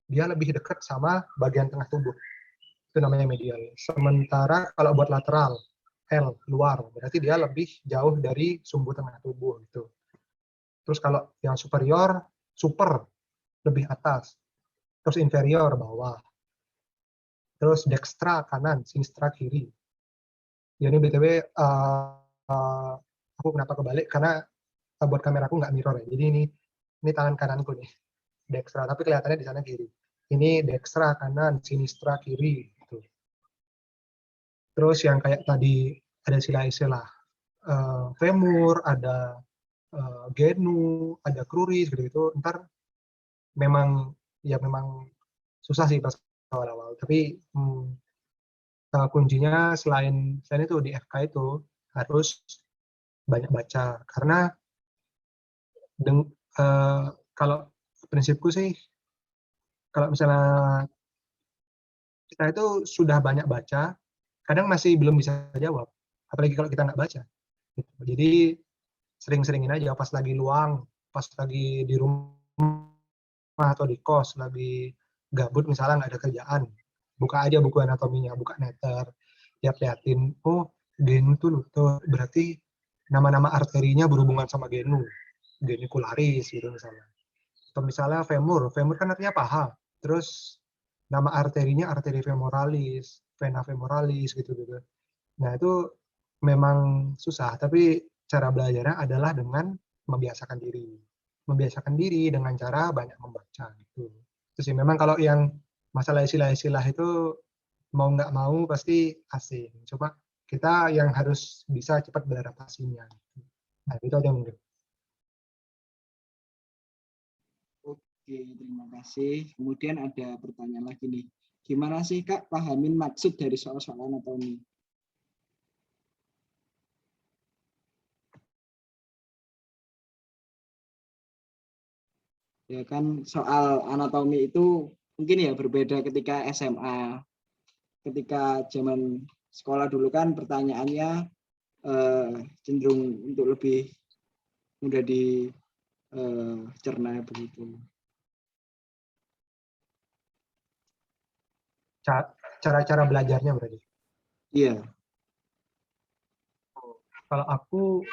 dia lebih dekat sama bagian tengah tubuh. Itu namanya medial. Sementara kalau buat lateral, L, luar, berarti dia lebih jauh dari sumbu tengah tubuh gitu. Terus kalau yang superior, super, lebih atas. Terus inferior, bawah. Terus dextra, kanan, sinistra, kiri. Ya ini BTW, aku kenapa kebalik, karena buat kamera aku nggak mirror ya. Jadi ini tangan kananku nih, dextra, tapi kelihatannya di sana kiri. Ini dextra, kanan, sinistra, kiri. Gitu. Terus yang kayak tadi ada istilah-istilah femur, ada genu, ada cruris gitu. Ntar memang susah sih pas awal-awal. Tapi kuncinya selain itu di FK itu harus banyak baca, karena kalau prinsipku sih kalau misalnya kita itu sudah banyak baca, kadang masih belum bisa jawab, apalagi kalau kita nggak baca. Jadi sering-seringin aja pas lagi luang, pas lagi di rumah atau di kos, lagi gabut misalnya nggak ada kerjaan, buka aja buku anatominya, buka netter, lihat-liatin, oh genu tuh berarti nama-nama arterinya berhubungan sama genicularis gitu misalnya. Atau misalnya femur kan artinya paha. Terus nama arterinya arteri femoralis, vena femoralis gitu-gitu. Nah, itu memang susah, tapi cara belajarnya adalah dengan membiasakan diri. Membiasakan diri dengan cara banyak membaca gitu. Itu sih memang kalau yang masalah istilah-istilah itu mau nggak mau pasti asing. Cuma kita yang harus bisa cepat beradaptasinya. Nah, itu aja mungkin. Oke, terima kasih. Kemudian ada pertanyaan lagi nih. Gimana sih Kak pahamin maksud dari soal-soal anatomi? Ya kan soal anatomi itu mungkin ya berbeda ketika SMA. Ketika zaman sekolah dulu kan pertanyaannya cenderung untuk lebih mudah dicerna begitu. Cara-cara belajarnya berarti. Iya. Kalau aku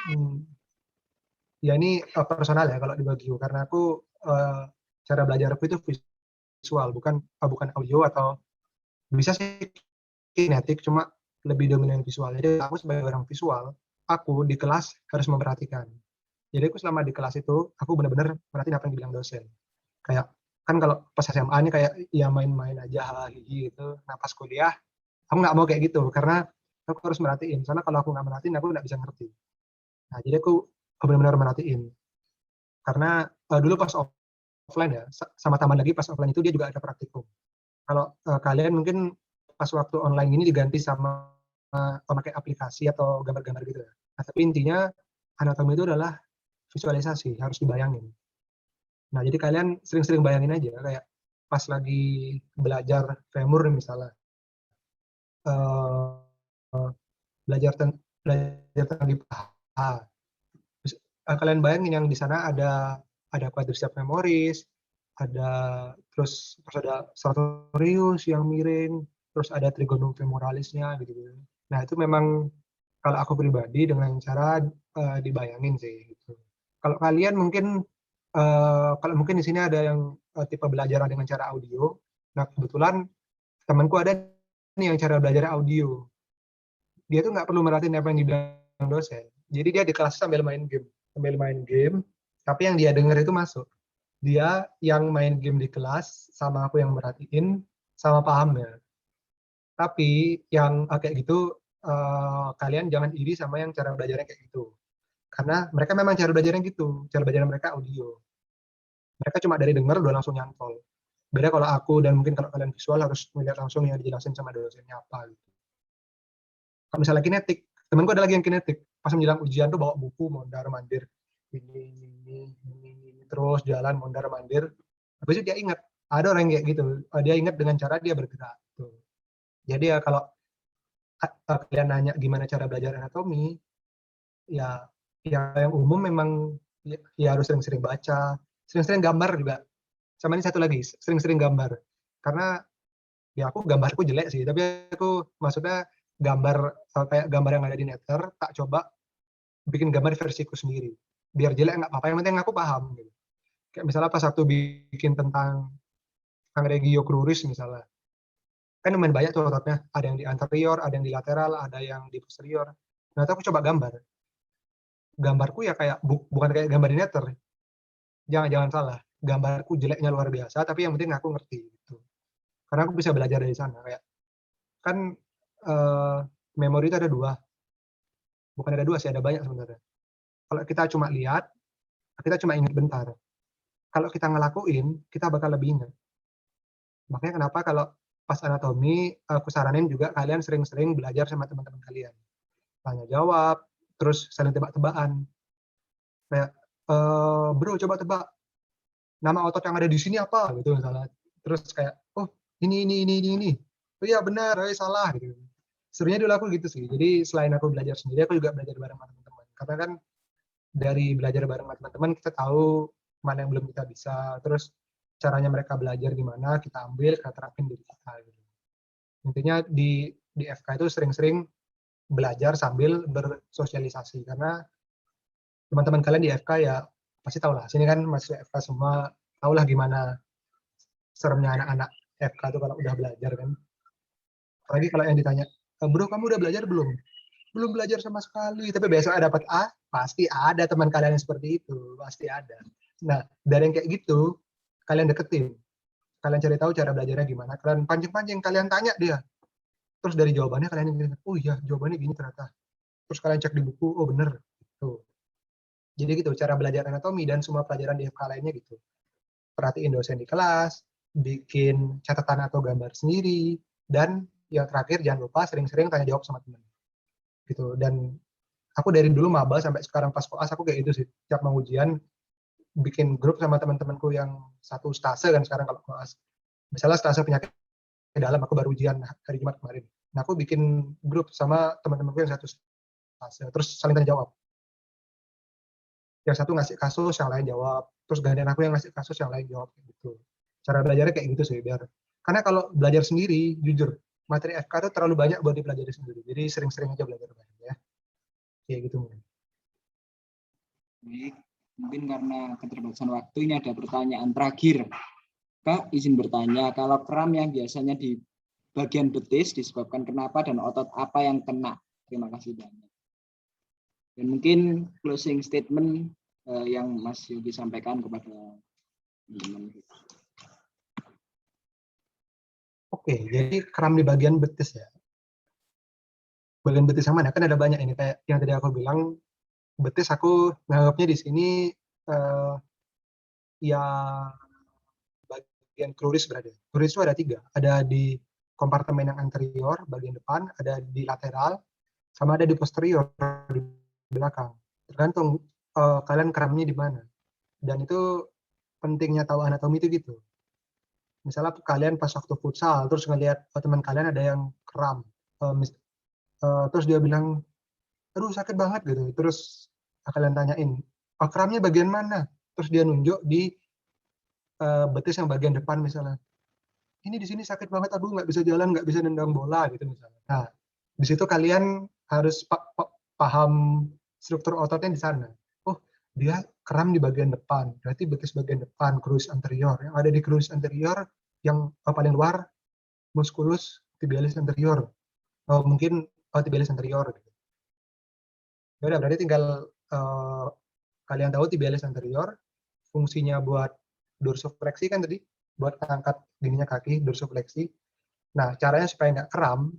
ya ini personal ya kalau dibagi karena aku cara belajar aku itu visual bukan audio atau bisa sih kinetik cuma lebih dominan visual. Jadi aku sebagai orang visual, aku di kelas harus memperhatikan. Jadi aku selama di kelas itu aku benar-benar perhatiin apa yang dibilang dosen. Kayak kan kalau pas SMA ini kayak ya main-main aja gitu. Nah pas kuliah aku nggak mau kayak gitu karena aku harus merhatiin. Soalnya kalau aku nggak merhatiin aku nggak bisa ngerti. Nah jadi aku benar-benar merhatiin. Karena dulu pas offline ya, sama tambahan lagi pas offline itu dia juga ada praktikum. Kalau kalian mungkin pas waktu online ini diganti sama memakai aplikasi atau gambar-gambar gitu ya. Nah, tapi intinya anatomi itu adalah visualisasi, harus dibayangin. Nah, jadi kalian sering-sering bayangin aja kayak pas lagi belajar femur misalnya. Belajar tentang di paha. Kalian bayangin yang di sana ada quadriceps femoris, terus ada sartorius yang miring, terus ada trigonum femoralisnya gitu. Nah, itu memang kalau aku pribadi dengan cara dibayangin sih gitu. Kalau kalian mungkin kalau mungkin di sini ada yang tipe belajar dengan cara audio. Nah, kebetulan temanku ada nih yang cara belajar audio. Dia tuh nggak perlu merhatiin apa yang dibilang dosen. Jadi dia di kelas sambil main game, tapi yang dia dengar itu masuk. Dia yang main game di kelas, sama aku yang merhatiin, sama paham ya. Tapi yang kayak gitu, kalian jangan iri sama yang cara belajarnya kayak gitu. Karena mereka memang cara belajarnya gitu, cara belajar mereka audio. Mereka cuma dari dengar udah langsung nyantol. Beda kalau aku dan mungkin kalau kalian visual harus melihat langsung yang dijelasin sama dosennya apa gitu. Kalau misalnya kinetik, temenku ada lagi yang kinetik. Pas menjelang ujian tuh bawa buku mondar-mandir. Ini, terus jalan mondar-mandir. Habis itu dia ingat. Ada orang yang kayak gitu. Dia ingat dengan cara dia bergerak. Tuh. Jadi ya kalau kalian nanya gimana cara belajar anatomi, ya yang umum memang ya harus sering-sering baca. Sering-sering gambar juga. Sama ini satu lagi, sering-sering gambar. Karena ya aku gambarku jelek sih, tapi aku maksudnya gambar kayak gambar yang ada di Netter, tak coba bikin gambar versiku sendiri. Biar jelek nggak apa-apa, yang penting aku paham. Gitu. Kayak misalnya pas waktu bikin tentang Regio cruris misalnya, kan lumayan banyak tuh ototnya. Ada yang di anterior, ada yang di lateral, ada yang di posterior. Nah, itu aku coba gambar. Gambarku ya kayak bukan kayak gambar di Netter. Jangan salah. Gambarku jeleknya luar biasa, tapi yang penting aku ngerti. Gitu. Karena aku bisa belajar dari sana. Kayak kan memori itu ada dua. Bukan ada dua sih, ada banyak sebenarnya. Kalau kita cuma lihat, kita cuma ingat bentar. Kalau kita ngelakuin, kita bakal lebih ingat. Makanya kenapa kalau pas anatomi, aku saranin juga kalian sering-sering belajar sama teman-teman kalian. Tanya jawab, terus saling tebak-tebakan. Kayak, bro coba tebak, nama otot yang ada di sini apa? Gitu misalnya. Terus kayak, oh ini. Oh iya benar, salah. Gitu. Sebenarnya dulu aku gitu sih. Jadi selain aku belajar sendiri, aku juga belajar bareng teman-teman. Karena kan dari belajar bareng teman-teman kita tahu mana yang belum kita bisa. Terus caranya mereka belajar gimana, kita ambil, kita terapin diri kita. Gitu. Intinya di FK itu sering-sering belajar sambil bersosialisasi. Karena teman-teman kalian di FK ya pasti tahu lah, sini kan masih FK semua, tahulah gimana seremnya anak-anak FK tuh kalau udah belajar kan. Apalagi kalau yang ditanya, bro kamu udah belajar belum? Belum belajar sama sekali, tapi besok dapat A, pasti ada teman kalian yang seperti itu, pasti ada. Nah, dari yang kayak gitu, kalian deketin, kalian cari tahu cara belajarnya gimana, kalian pancing-pancing, kalian tanya dia, terus dari jawabannya kalian ingat, oh iya jawabannya gini ternyata, terus kalian cek di buku, oh bener, gitu. Jadi gitu, cara belajar anatomi dan semua pelajaran di FK lainnya gitu. Perhatiin dosen di kelas, bikin catatan atau gambar sendiri, dan yang terakhir jangan lupa sering-sering tanya jawab sama teman. Gitu. Dan aku dari dulu maba sampai sekarang pas koas aku kayak gitu sih. Tiap mau ujian bikin grup sama teman-temanku yang satu stase kan sekarang kalau koas. Misalnya stase penyakit dalam, aku baru ujian hari Jumat kemarin. Nah, aku bikin grup sama teman-temanku yang satu stase, terus saling tanya jawab. Yang satu ngasih kasus, yang lain jawab. Terus gantian aku yang ngasih kasus, yang lain jawab gitu. Cara belajarnya kayak gitu sih, biar karena kalau belajar sendiri, jujur, materi FK itu terlalu banyak buat dipelajari sendiri. Jadi sering-sering aja belajar bareng ya. Kayak gitu mungkin. Baik, mungkin karena keterbatasan waktu ini ada pertanyaan terakhir. Kak, izin bertanya, kalau kram yang biasanya di bagian betis disebabkan kenapa dan otot apa yang kena? Terima kasih banyak. Dan mungkin closing statement yang Mas Yogi sampaikan kepada teman-teman. Oke, jadi kram di bagian betis ya. Bagian betis yang mana? Kan ada banyak ini, kayak yang tadi aku bilang, betis aku nganggapnya di sini ya bagian kruris berada. Kruris itu ada 3, ada di kompartemen yang anterior, bagian depan, ada di lateral, sama ada di posterior, di belakang. Tergantung kalian kramnya di mana. Dan itu pentingnya tahu anatomi itu gitu. Misalnya kalian pas waktu futsal, terus ngelihat teman kalian ada yang kram, terus dia bilang, aduh sakit banget gitu. Terus kalian tanyain, oh, kramnya bagian mana? Terus dia nunjuk di betis yang bagian depan misalnya. Ini di sini sakit banget, aduh nggak bisa jalan, nggak bisa nendang bola gitu misalnya. Nah, di situ kalian harus paham struktur ototnya di sana. Oh, dia kram di bagian depan, berarti betis bagian depan, crucis anterior. Yang ada di crucis anterior, yang paling luar, musculus tibialis anterior. Mungkin tibialis anterior. Gitu. Ya udah, berarti tinggal kalian tahu tibialis anterior, fungsinya buat dorsofleksi kan tadi, buat angkat gininya kaki, dorsofleksi. Nah, caranya supaya nggak kram,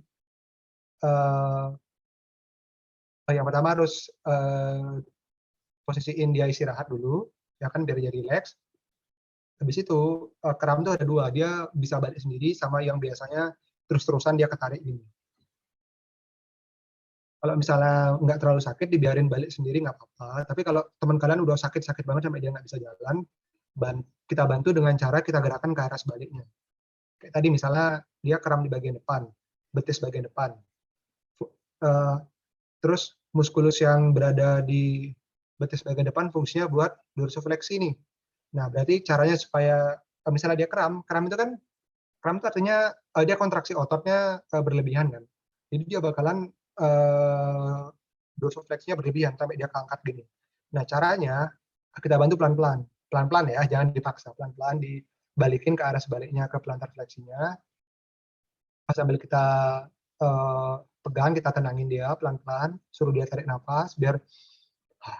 yang pertama harus posisiin dia istirahat dulu, ya kan, biar dia rileks. Habis itu, kram itu ada 2, dia bisa balik sendiri sama yang biasanya terus-terusan dia ketarik gini. Kalau misalnya nggak terlalu sakit, dibiarin balik sendiri nggak apa-apa. Tapi kalau teman kalian udah sakit-sakit banget sampai dia nggak bisa jalan, kita bantu dengan cara kita gerakan ke arah sebaliknya. Kayak tadi misalnya dia kram di bagian depan, betis bagian depan. Terus muskulus yang berada di betis bagian depan fungsinya buat dorsofleksi nih. Nah, berarti caranya supaya misalnya dia kram itu kan, kram itu artinya dia kontraksi ototnya berlebihan kan. Jadi dia bakalan dorsofleksinya berlebihan sampai dia keangkat gini. Nah, caranya kita bantu pelan-pelan. Pelan-pelan ya, jangan dipaksa. Pelan-pelan dibalikin ke arah sebaliknya ke plantar fleksinya. Sambil kita pegang, kita tenangin dia pelan-pelan, suruh dia tarik nafas biar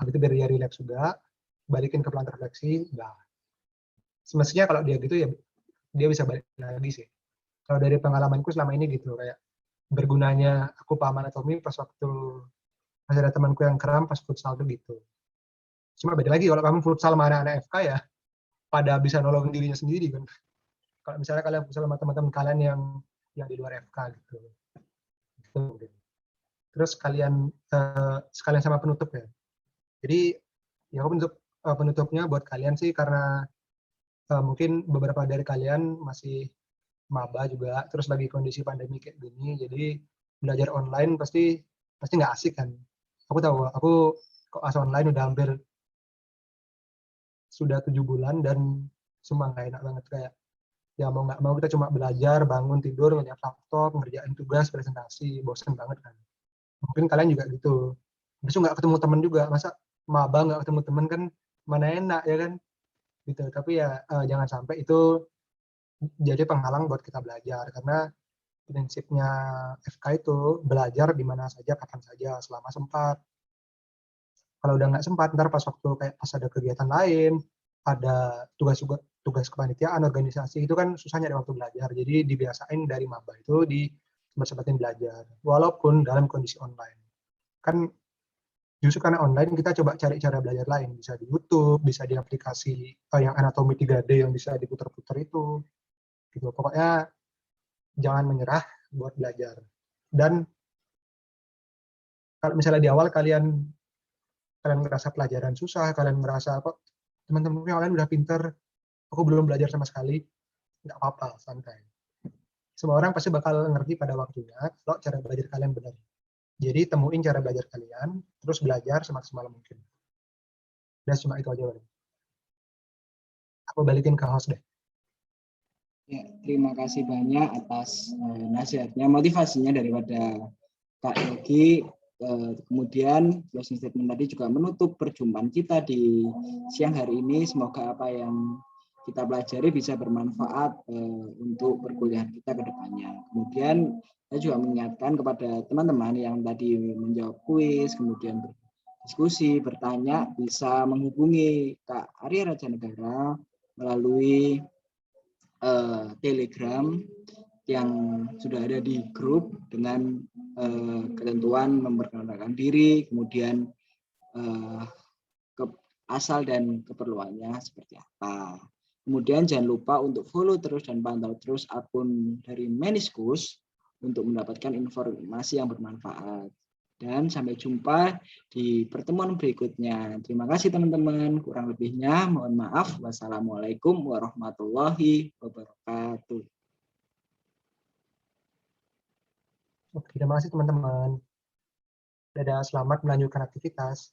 gitu, biar dia rileks juga, balikin ke plantar fleksi. Nah, semestinya kalau dia gitu ya dia bisa balik lagi sih. Kalau dari pengalamanku selama ini gitu, kayak bergunanya aku paham anatomi pas waktu masih ada temanku yang kram pas futsal tuh gitu. Cuma beda lagi kalau kamu futsal sama anak-anak FK ya pada bisa nolongin dirinya sendiri kan. Kalau misalnya kalian futsal sama teman-teman kalian yang di luar FK gitu. Terus sekalian sama penutup ya. Jadi ya penutupnya buat kalian sih, karena mungkin beberapa dari kalian masih maba juga, terus lagi kondisi pandemi kayak gini, jadi belajar online pasti nggak asik kan. Aku tahu, aku koas online udah hampir sudah 7 bulan dan semua nggak enak banget, kayak ya mau nggak mau kita cuma belajar, bangun, tidur, ngeliat laptop, ngerjain tugas, presentasi, bosan banget kan. Mungkin kalian juga gitu. Besok nggak ketemu teman juga, masa maba nggak ketemu teman kan mana enak ya kan gitu. Tapi ya jangan sampai itu jadi penghalang buat kita belajar, karena prinsipnya FK itu belajar di mana saja, kapan saja, selama sempat. Kalau udah nggak sempat, ntar pas waktu kayak pas ada kegiatan lain, ada tugas kepanitiaan, organisasi, itu kan susah nyari waktu belajar. Jadi dibiasain dari maba itu sempat-sempatin belajar, walaupun dalam kondisi online. Kan justru karena online kita coba cari cara belajar lain, bisa di YouTube, bisa di aplikasi yang anatomi 3D yang bisa diputar-putar itu. Gitu. Pokoknya jangan menyerah buat belajar. Dan kalau misalnya di awal kalian ngerasa pelajaran susah, kalian ngerasa kok teman-teman yang lain udah pinter, aku belum belajar sama sekali, nggak apa-apa, santai. Semua orang pasti bakal ngerti pada waktunya kalau cara belajar kalian benar. Jadi temuin cara belajar kalian, terus belajar semaksimal mungkin. Dan cuma itu aja. Aku balikin ke host deh. Ya, terima kasih banyak atas nasihatnya, motivasinya daripada Kak Yogi. Kemudian closing statement tadi juga menutup perjumpaan kita di siang hari ini. Semoga apa yang kita pelajari bisa bermanfaat untuk perkuliahan kita ke depannya. Kemudian saya juga mengingatkan kepada teman-teman yang tadi menjawab kuis, kemudian berdiskusi, bertanya, bisa menghubungi Kak Arya Rajanegara melalui Telegram yang sudah ada di grup dengan ketentuan memperkenalkan diri, kemudian asal dan keperluannya seperti apa. Kemudian jangan lupa untuk follow terus dan pantau terus akun dari Meniskus untuk mendapatkan informasi yang bermanfaat. Dan sampai jumpa di pertemuan berikutnya. Terima kasih teman-teman. Kurang lebihnya mohon maaf. Wassalamualaikum warahmatullahi wabarakatuh. Oke, terima kasih teman-teman. Dadah, selamat melanjutkan aktivitas.